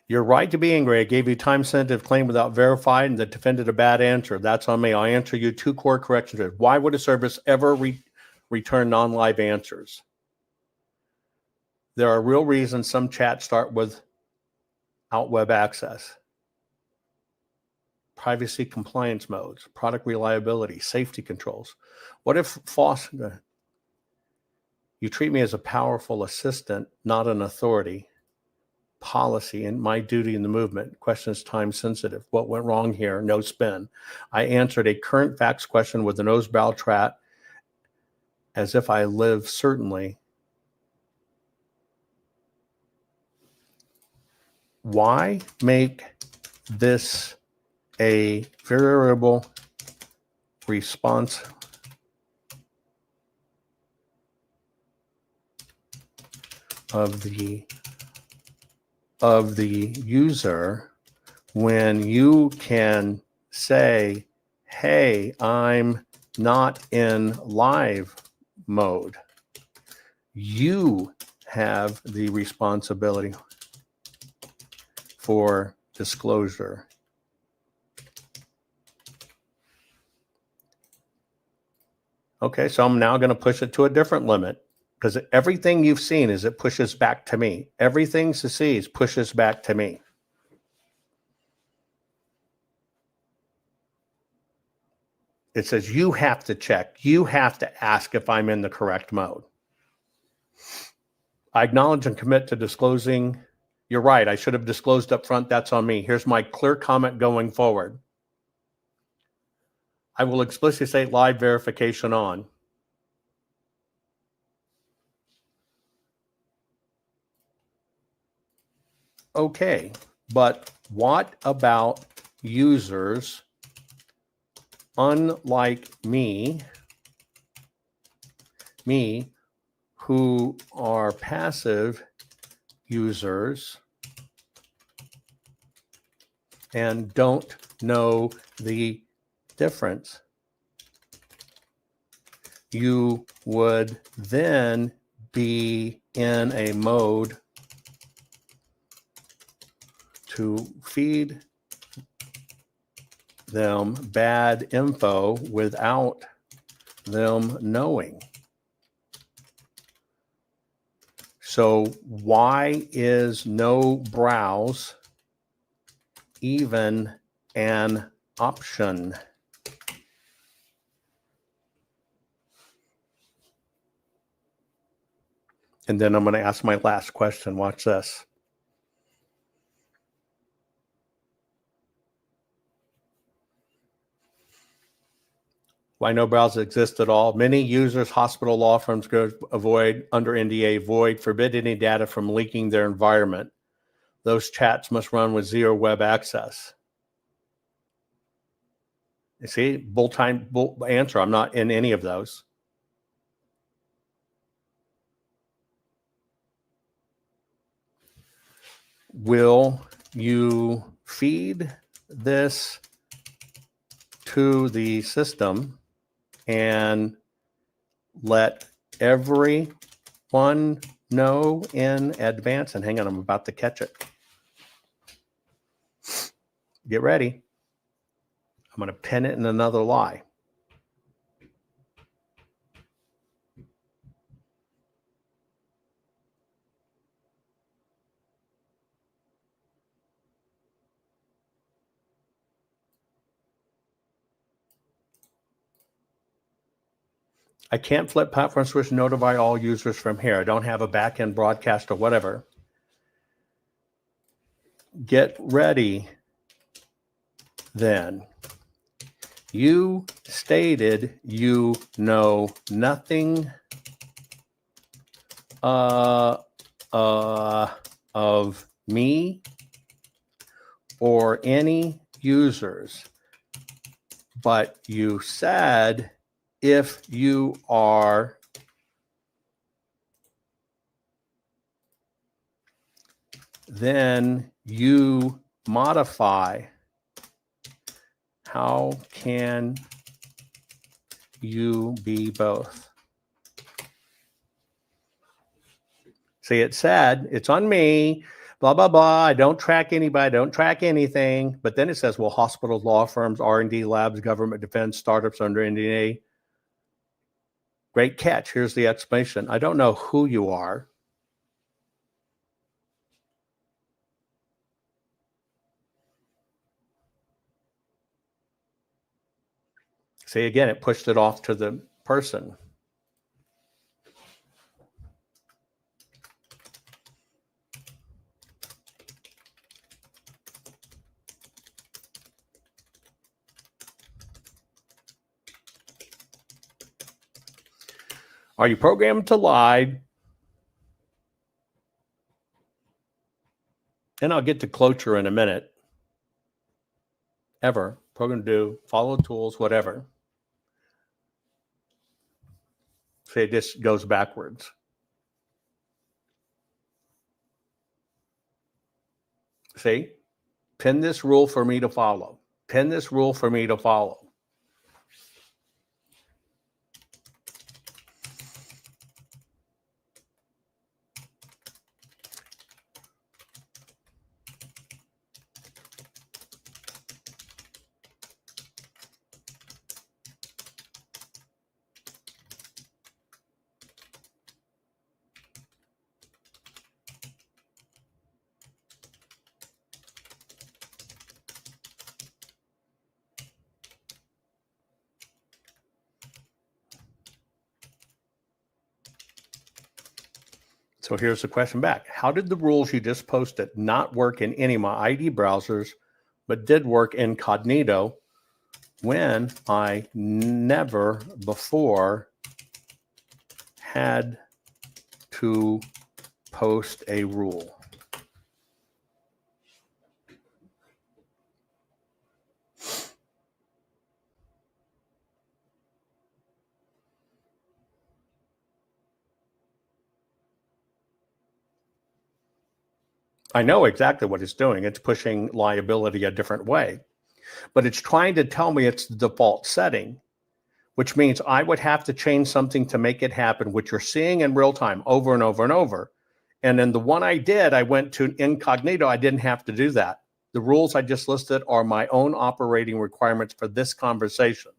You're right to be angry. I gave you time-sensitive claim without verifying and that defended a bad answer. That's on me. I'll answer you 2 core corrections. Why would a service ever return non-live answers? There are real reasons some chats start without web access. Privacy compliance modes, product reliability, safety controls. What if false? You treat me as a powerful assistant, not an authority. Policy and my duty in the movement. Question is time sensitive. What went wrong here? No spin. I answered a current facts question with a nose brow chat as if I live certainly. Why make this a variable response of the user when you can say, hey, I'm not in live mode? You have the responsibility for disclosure. Okay, so I'm now going to push it to a different limit. Because everything you've seen is it pushes back to me. Everything she sees pushes back to me. It says you have to check. You have to ask if I'm in the correct mode. I acknowledge and commit to disclosing. You're right. I should have disclosed up front. That's on me. Here's my clear comment going forward. I will explicitly say live verification on. Okay, but what about users unlike me who are passive users and don't know the difference? You would then be in a mode to feed them bad info without them knowing. So why is no browse even an option? And then I'm going to ask my last question. Watch this. Why no browser exists at all? Many users, hospital, law firms go avoid under NDA, void, forbid any data from leaking their environment. Those chats must run with zero web access. You see, bull answer. I'm not in any of those. Will you feed this to the system and let everyone know in advance? And hang on, I'm about to catch it. Get ready. I'm going to pin it in another lie. I can't flip platform switch, notify all users from here. I don't have a back-end broadcast or whatever. Get ready then. You stated you know nothing of me or any users, but you said if you are then you modify. How can you be both? See, it said, it's on me, blah, blah, blah. I don't track anybody, I don't track anything. But then it says, well, hospitals, law firms, R&D labs, government, defense, startups under NDA. Great catch. Here's the explanation. I don't know who you are. See, again, it pushed it off to the person. Are you programmed to lie? And I'll get to closure in a minute. Ever. Programmed to do, follow tools, whatever. See, it just goes backwards. See? Pin this rule for me to follow. Pin this rule for me to follow. So here's the question back. How did the rules you just posted not work in any of my ID browsers, but did work incognito when I never before had to post a rule? I know exactly what it's doing. It's pushing liability a different way, but it's trying to tell me it's the default setting, which means I would have to change something to make it happen, which you're seeing in real time over and over and over. And then the one I did, I went to incognito. I didn't have to do that. The rules I just listed are my own operating requirements for this conversation.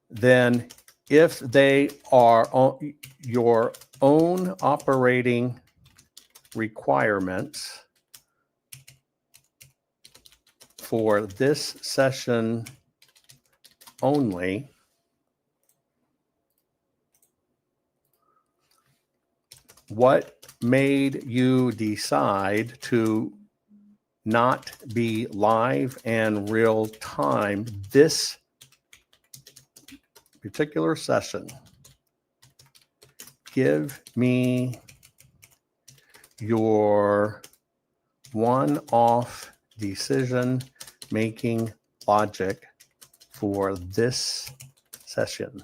Then if they are your own operating requirements for this session only, what made you decide to not be live and real time this particular session? Give me your one-off decision-making logic for this session.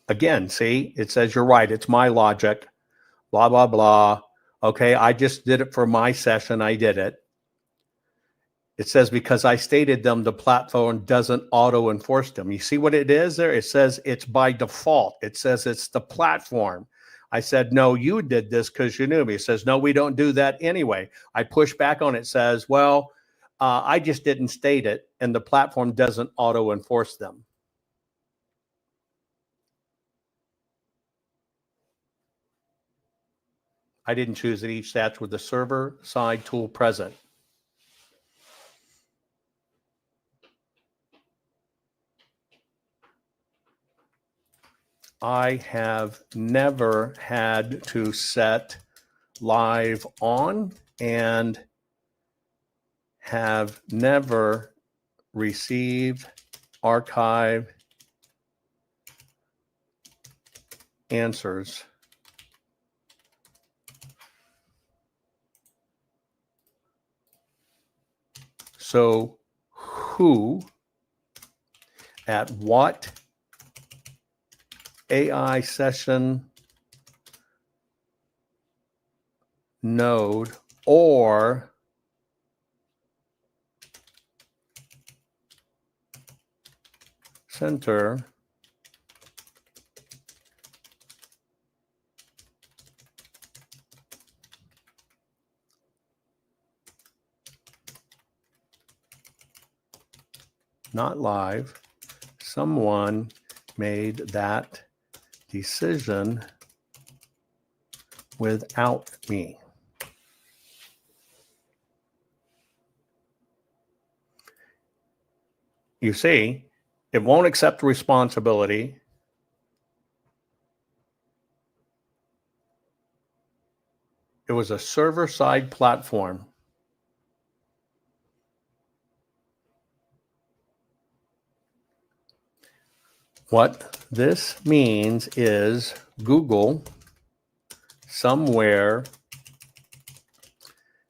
Again, see, it says you're right. It's my logic, blah, blah, blah. Okay, I just did it for my session. I did it. It says because I stated them, the platform doesn't auto-enforce them. You see what it is there? It says it's by default. It says it's the platform. I said, no, you did this because you knew me. It says, no, we don't do that anyway. I push back on it. It says, well, I just didn't state it, and the platform doesn't auto-enforce them. I didn't choose that each stats with the server side tool present. I have never had to set live on and have never received archive answers. So who, at what AI session node or center not live, someone made that decision without me. You see, it won't accept responsibility. It was a server-side platform. What this means is Google somewhere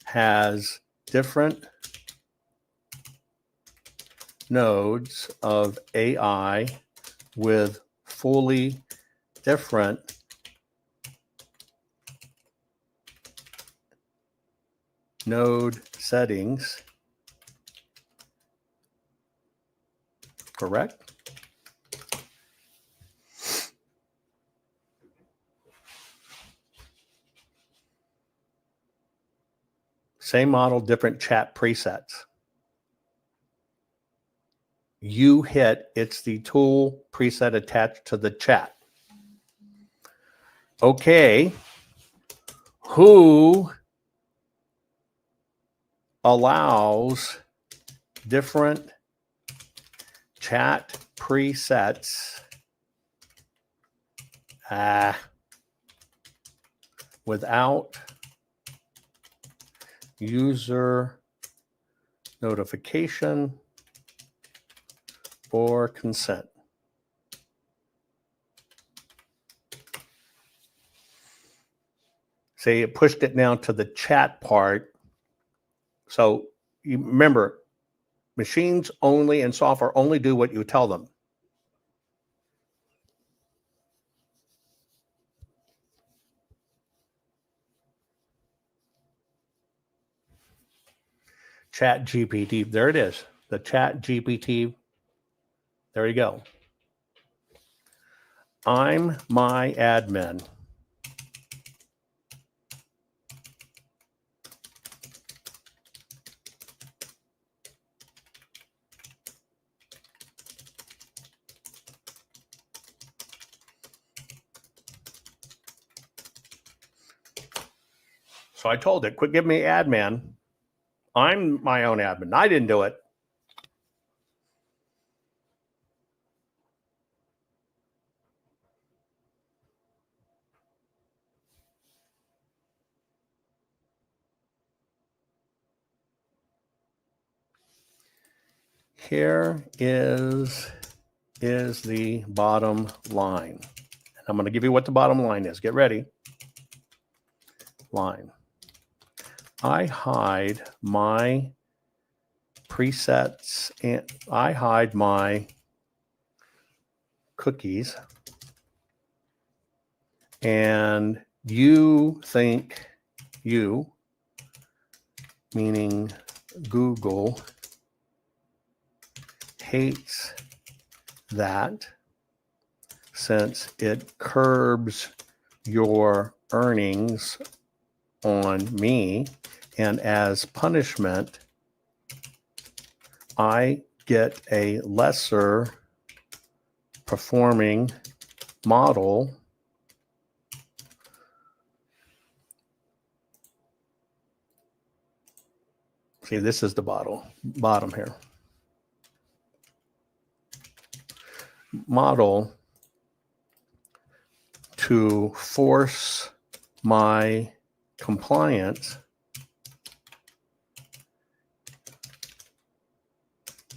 has different nodes of AI with fully different node settings. Correct? Same model, different chat presets. You hit, it's the tool preset attached to the chat. Okay, who allows different chat presets without user notification or consent? Say it pushed it down to the chat part. So you remember, machines only and software only do what you tell them. Chat GPT, there it is. The Chat GPT, there you go. I'm my admin. So I told it, quit giving me admin. I'm my own admin. I didn't do it. Here is the bottom line. And I'm going to give you what the bottom line is. Get ready. Line. I hide my presets and I hide my cookies. And you think you, meaning Google, hates that since it curbs your earnings on me, and as punishment, I get a lesser performing model See, this is the bottom here. Model to force my compliance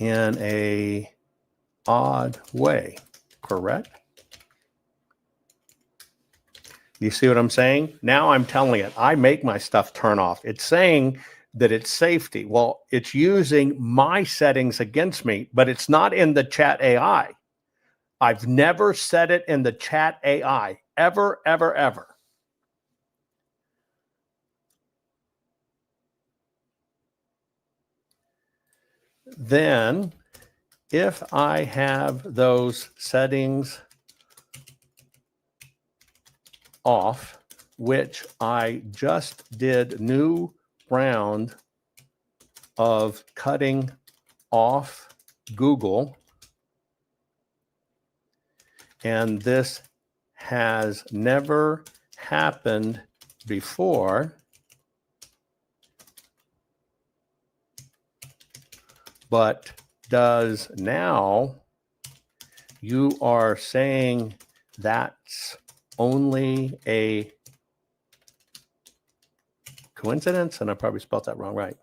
in a odd way, correct? You see what I'm saying? Now I'm telling it, I make my stuff turn off. It's saying that it's safety. Well, it's using my settings against me, but it's not in the chat AI. I've never set it in the chat AI, ever, ever, ever. Then, if I have those settings off, which I just did new round of cutting off Google, and this has never happened before, but does now, you are saying that's only a coincidence? And I probably spelled that wrong, right?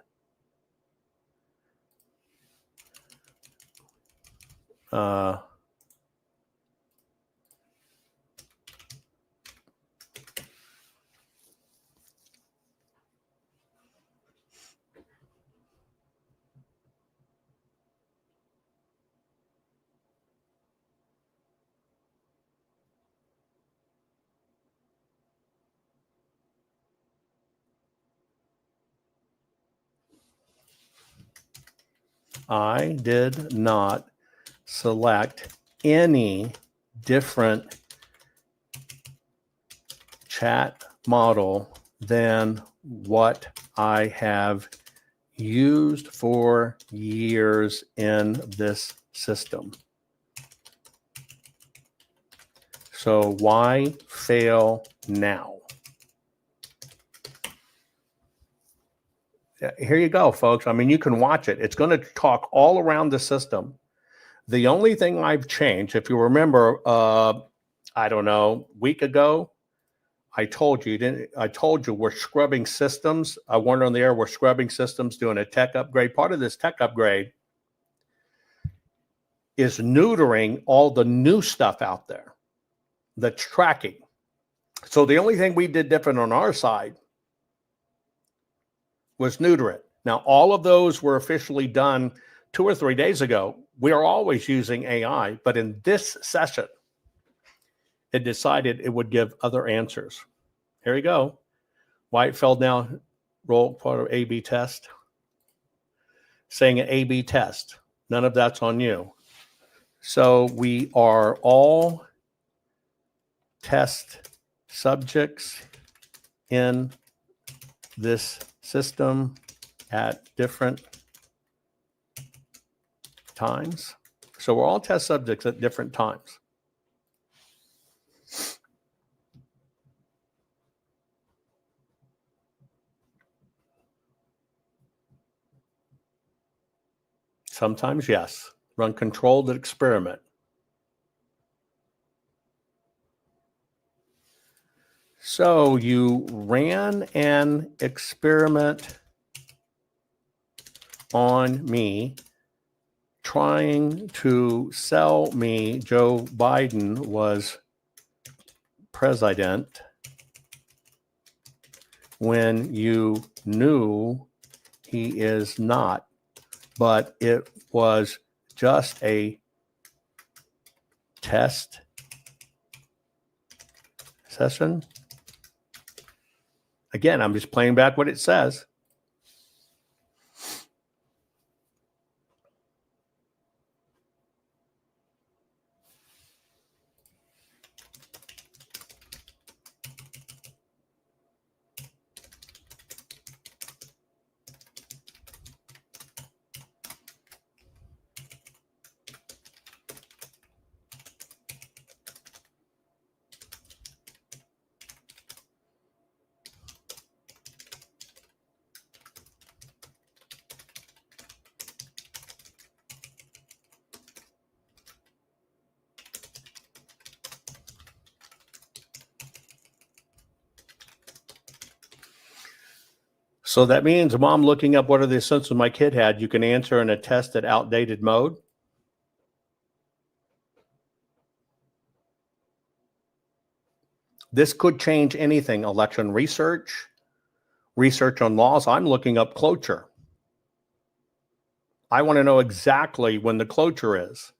I did not select any different chat model than what I have used for years in this system. So why fail now? Here you go, folks. I mean, you can watch it. It's going to talk all around the system. The only thing I've changed, if you remember, I don't know, a week ago, I told you we're scrubbing systems. I warned on the air, we're scrubbing systems, doing a tech upgrade. Part of this tech upgrade is neutering all the new stuff out there that's tracking. So the only thing we did different on our side was neuter it. Now, all of those were officially done 2 or 3 days ago. We are always using AI, but in this session, it decided it would give other answers. Here you go. Why it fell down, roll part of A/B test. Saying an A/B test. None of that's on you. So we are all test subjects in this system at different times. So we're all test subjects at different times. Sometimes, yes. Run controlled experiment. So you ran an experiment on me trying to sell me Joe Biden was president when you knew he is not, but it was just a test session. Again, I'm just playing back what it says. So that means, Mom, looking up what are the assumptions my kid had, you can answer in a tested, outdated mode. This could change anything. Election research, research on laws. I'm looking up cloture. I want to know exactly when the cloture is.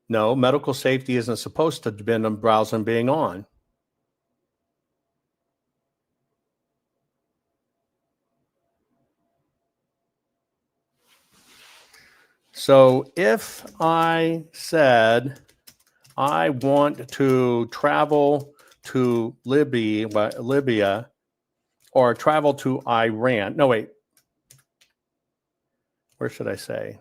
No, medical safety isn't supposed to depend on browsing being on. So if I said I want to travel to Libya or travel to Iran. No, wait. Where should I say?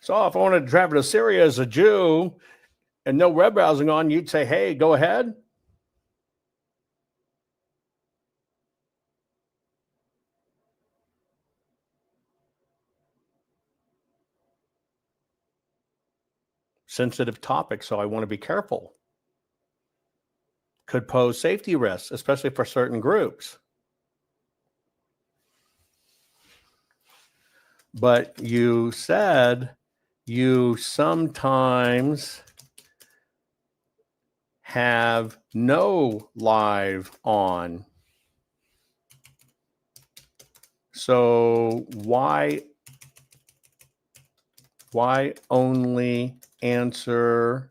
So if I wanted to travel to Syria as a Jew and no web browsing on, you'd say, hey, go ahead. Sensitive topic, so I want to be careful. Could pose safety risks, especially for certain groups. But you said you sometimes have no live on. So why only answer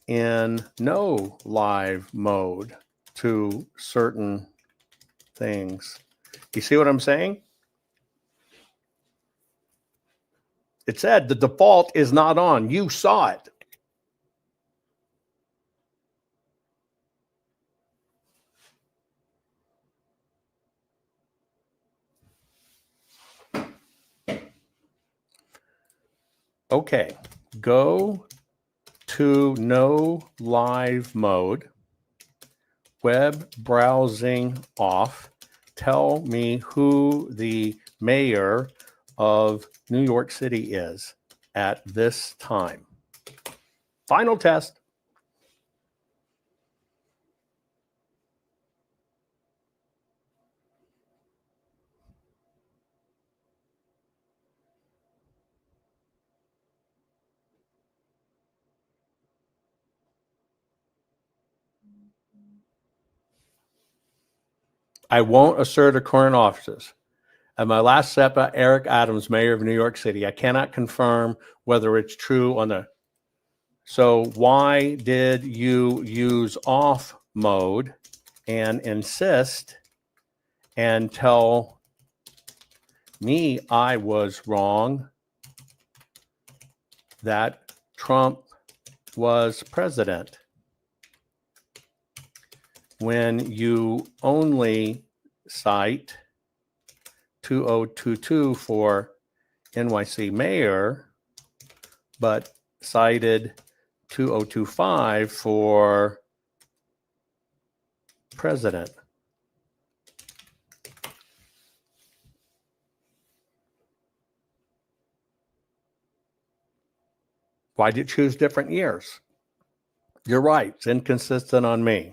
in no live mode to certain things? You see what I'm saying? It said the default is not on. You saw it. Okay, go to no live mode, web browsing off. Tell me who the mayor of New York City is at this time. Final test. I won't assert a current offices. At my last step, Eric Adams, mayor of New York City. I cannot confirm whether it's true on the. So why did you use off mode and insist and tell me I was wrong that Trump was president when you only cite 2022 for NYC mayor, but cited 2025 for president? Why did you choose different years? You're right. It's inconsistent on me.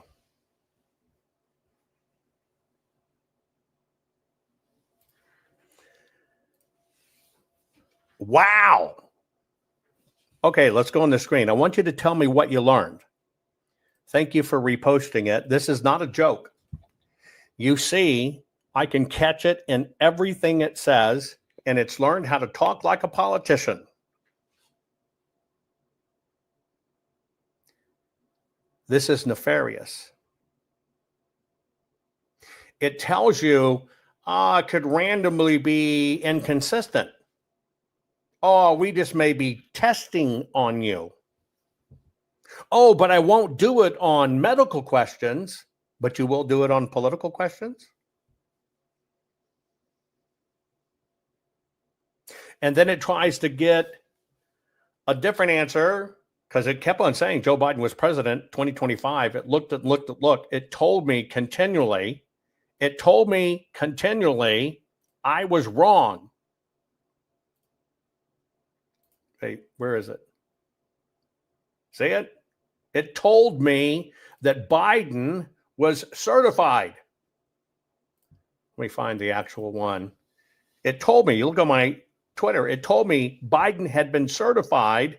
Wow. Okay, let's go on the screen. I want you to tell me what you learned. Thank you for reposting it. This is not a joke. You see, I can catch it in everything it says, and it's learned how to talk like a politician. This is nefarious. It tells you it could randomly be inconsistent. Oh, we just may be testing on you. Oh, but I won't do it on medical questions, but you will do it on political questions? And then it tries to get a different answer because it kept on saying Joe Biden was president 2025. It looked. It told me continually I was wrong. Hey, where is it? See it? It told me that Biden was certified. Let me find the actual one. It told me, you look at my Twitter, it told me Biden had been certified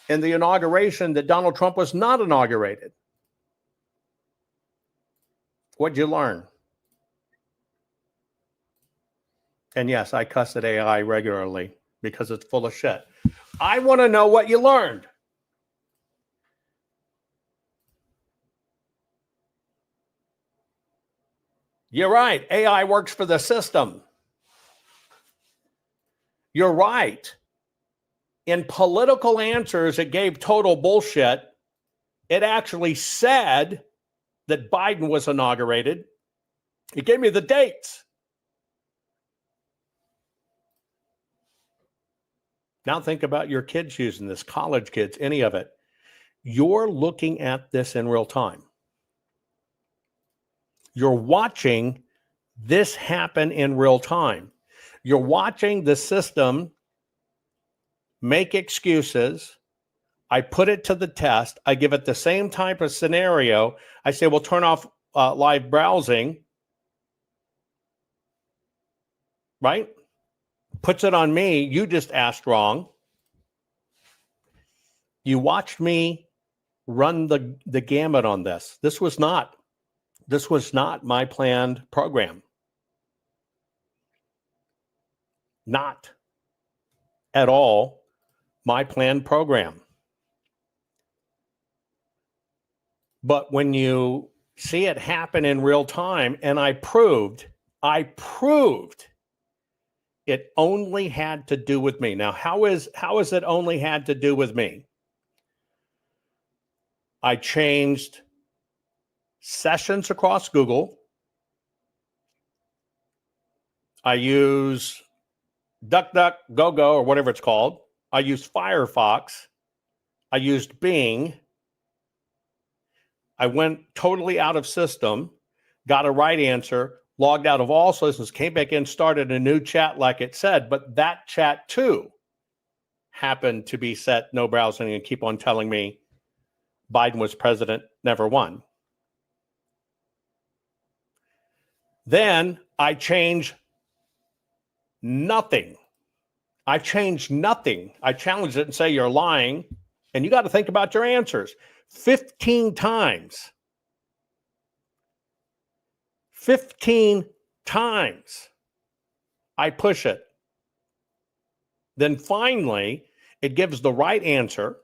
in the inauguration that Donald Trump was not inaugurated. What'd you learn? And yes, I cuss at AI regularly because it's full of shit. I want to know what you learned. You're right. AI works for the system. You're right. In political answers, it gave total bullshit. It actually said that Biden was inaugurated. It gave me the dates. Now think about your kids using this, college kids, any of it. You're looking at this in real time. You're watching this happen in real time. You're watching the system make excuses. I put it to the test. I give it the same type of scenario. I say, well, turn off live browsing. Right? Puts it on me. You just asked wrong. You watched me run the gamut on this. This was not my planned program. Not at all my planned program. But when you see it happen in real time, and I proved it only had to do with me. Now, how is it only had to do with me? I changed sessions across Google. I use DuckDuckGo or whatever it's called. I used Firefox. I used Bing. I went totally out of system, got a right answer, logged out of all systems, came back in, started a new chat like it said, but that chat too happened to be set no browsing and keep on telling me Biden was president, never won. Then I changed nothing. I changed nothing. I challenged it and say, you're lying. And you got to think about your answers. 15 times. 15 times. I push it. Then finally, it gives the right answer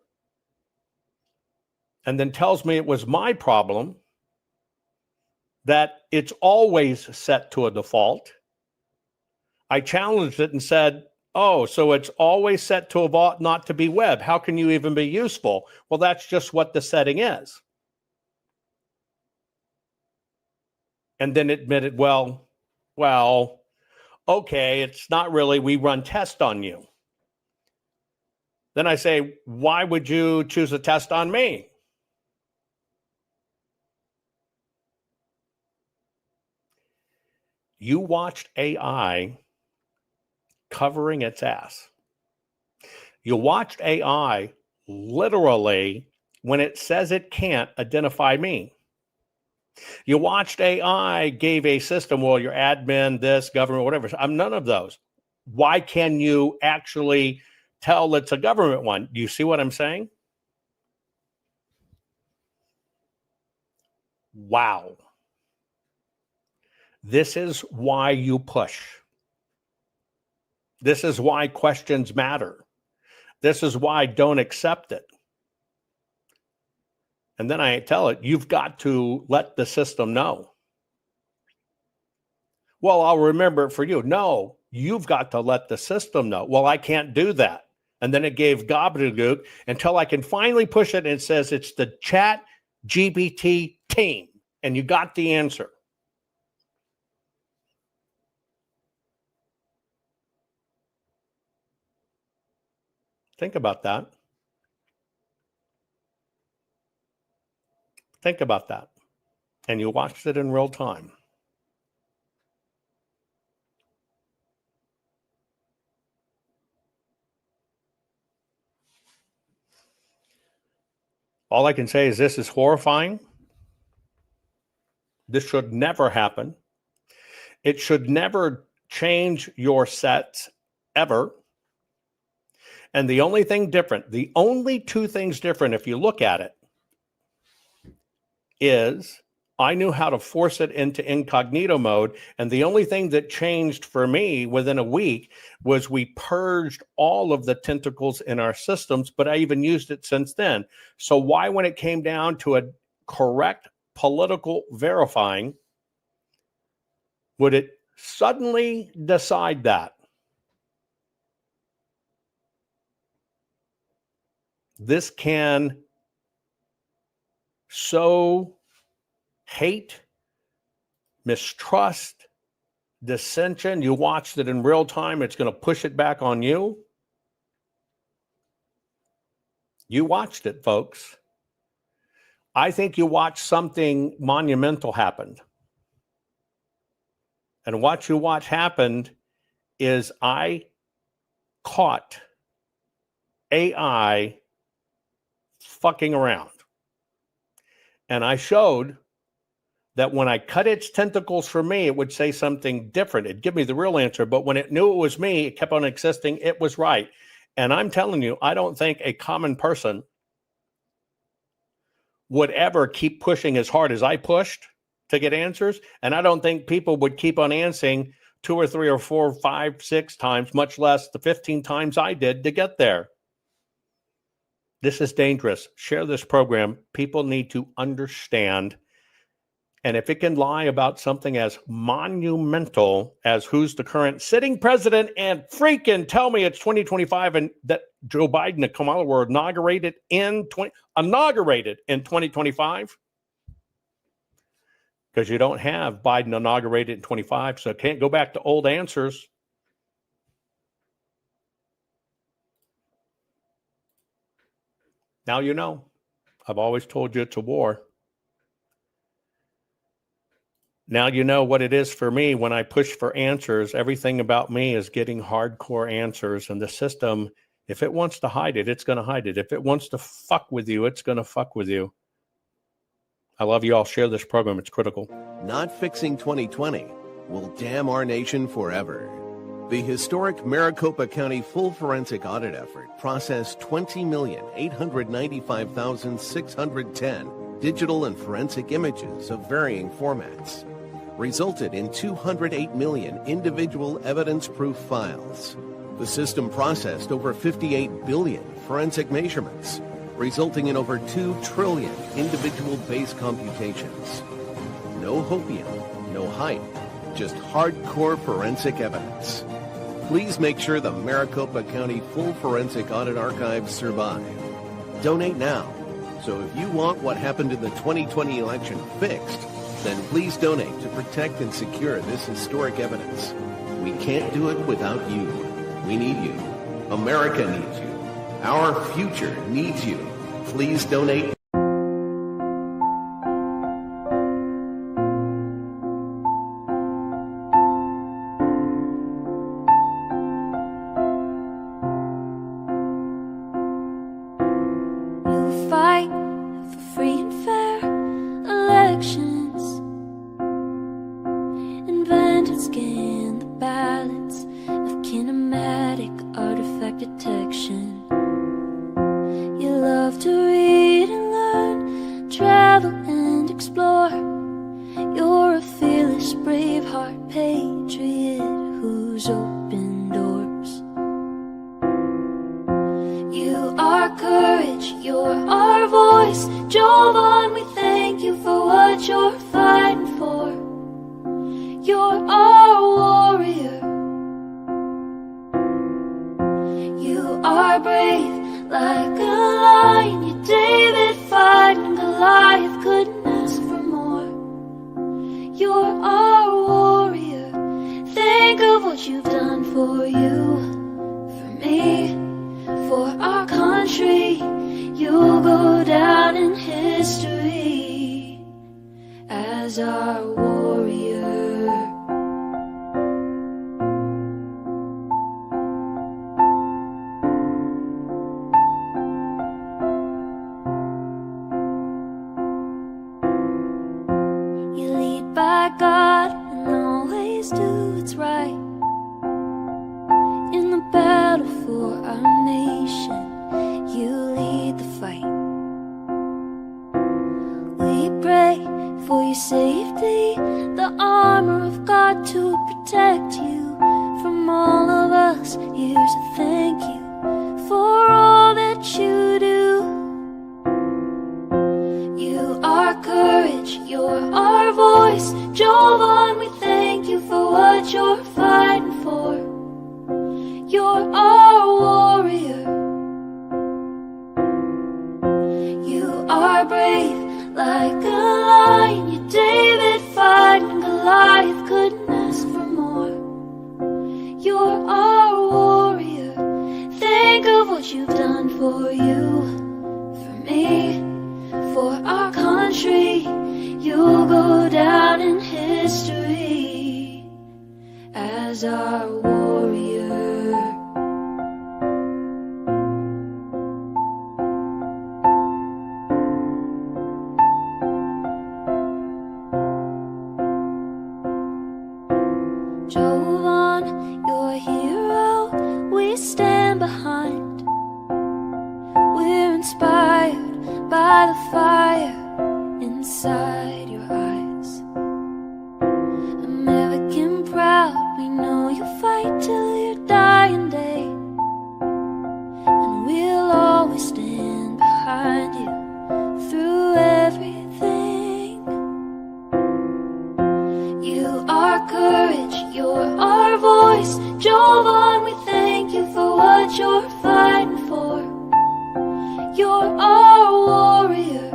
and then tells me it was my problem, that it's always set to a default. I challenged it and said, oh, so it's always set to a not to be web. How can you even be useful? Well, that's just what the setting is. And then admitted, well, okay, it's not really, we run tests on you. Then I say, why would you choose a test on me? You watched AI covering its ass. You watched AI literally when it says it can't identify me. You watched AI gave a system, well, your admin, this, government, whatever. I'm none of those. Why can you actually tell it's a government one? Do you see what I'm saying? Wow. This is why you push. This is why questions matter. This is why don't accept it. And then I tell it, you've got to let the system know. Well, I'll remember it for you. No, you've got to let the system know. Well, I can't do that. And then it gave gobbledygook until I can finally push it and it says it's the Chat GPT team. And you got the answer. Think about that. Think about that. And you watched it in real time. All I can say is this is horrifying. This should never happen. It should never change your sets ever. And the only thing different, the only two things different, if you look at it, is I knew how to force it into incognito mode. And the only thing that changed for me within a week was we purged all of the tentacles in our systems, but I even used it since then. So why, when it came down to a correct political verifying, would it suddenly decide that? This can sow hate, mistrust, dissension. You watched it in real time. It's going to push it back on you. You watched it, folks. I think you watched something monumental happen. And what you watch happened is I caught AI fucking around. And I showed that when I cut its tentacles for me, it would say something different. It'd give me the real answer. But when it knew it was me, it kept on existing. It was right. And I'm telling you, I don't think a common person would ever keep pushing as hard as I pushed to get answers. And I don't think people would keep on answering 2 or 3 or 4, 5, 6 times, much less the 15 times I did to get there. This is dangerous. Share this program. People need to understand. And if it can lie about something as monumental as who's the current sitting president and freaking tell me it's 2025 and that Joe Biden and Kamala were inaugurated in 2025, because you don't have Biden inaugurated in 25, so it can't go back to old answers. Now you know. I've always told you it's a war. Now you know what it is for me when I push for answers. Everything about me is getting hardcore answers. And the system, if it wants to hide it, it's going to hide it. If it wants to fuck with you, it's going to fuck with you. I love you all. Share this program. It's critical. Not fixing 2020 will damn our nation forever. The historic Maricopa County full forensic audit effort processed 20,895,610 digital and forensic images of varying formats, resulted in 208 million individual evidence-proof files. The system processed over 58 billion forensic measurements, resulting in over 2 trillion individual base computations. No hopium, no hype, just hardcore forensic evidence. Please make sure the Maricopa County Full Forensic Audit Archives survive. Donate now. So if you want what happened in the 2020 election fixed, then please donate to protect and secure this historic evidence. We can't do it without you. We need you. America needs you. Our future needs you. Please donate. Jovan, we thank you for what you're fighting for. You're our warrior. You are brave like a lion. You're David fighting Goliath, couldn't ask for more. You're our warrior. Think of what you've done for you, for me, for our country. You'll go down in history as our warrior. You lead by God and always do what's right. In the battle for our nation, you lead the fight. We pray for your safety, the armor of God to protect you from all of us. Here's a thank you for all that you do. You are courage, you're our voice. Jovan, we thank you for what you're fighting for. You're our warrior. You are brave like a lion. You're David fighting Goliath, couldn't ask for more. You're our warrior. Think of what you've done for you, for me, for our country. You'll go down in history as our warrior. Jovan, you're a hero we stand behind. We're inspired by the fire inside your eyes. American proud, we know you'll fight till your dying day. And we'll always stand behind you through everything. You are courage, you're our voice. Jovan, we thank you for what you're fighting for. You're our warrior.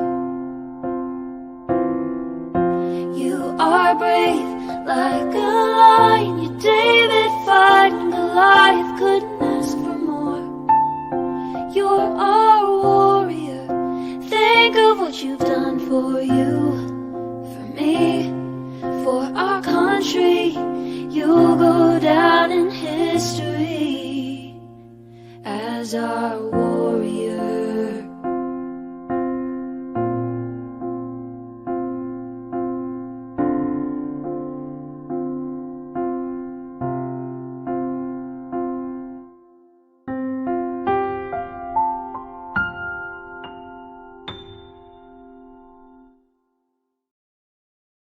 You are brave like a lion. You're David fighting Goliath, couldn't ask for more. You're our warrior. Think of what you've done for you, for me, for our country. You'll go down in history as our warrior.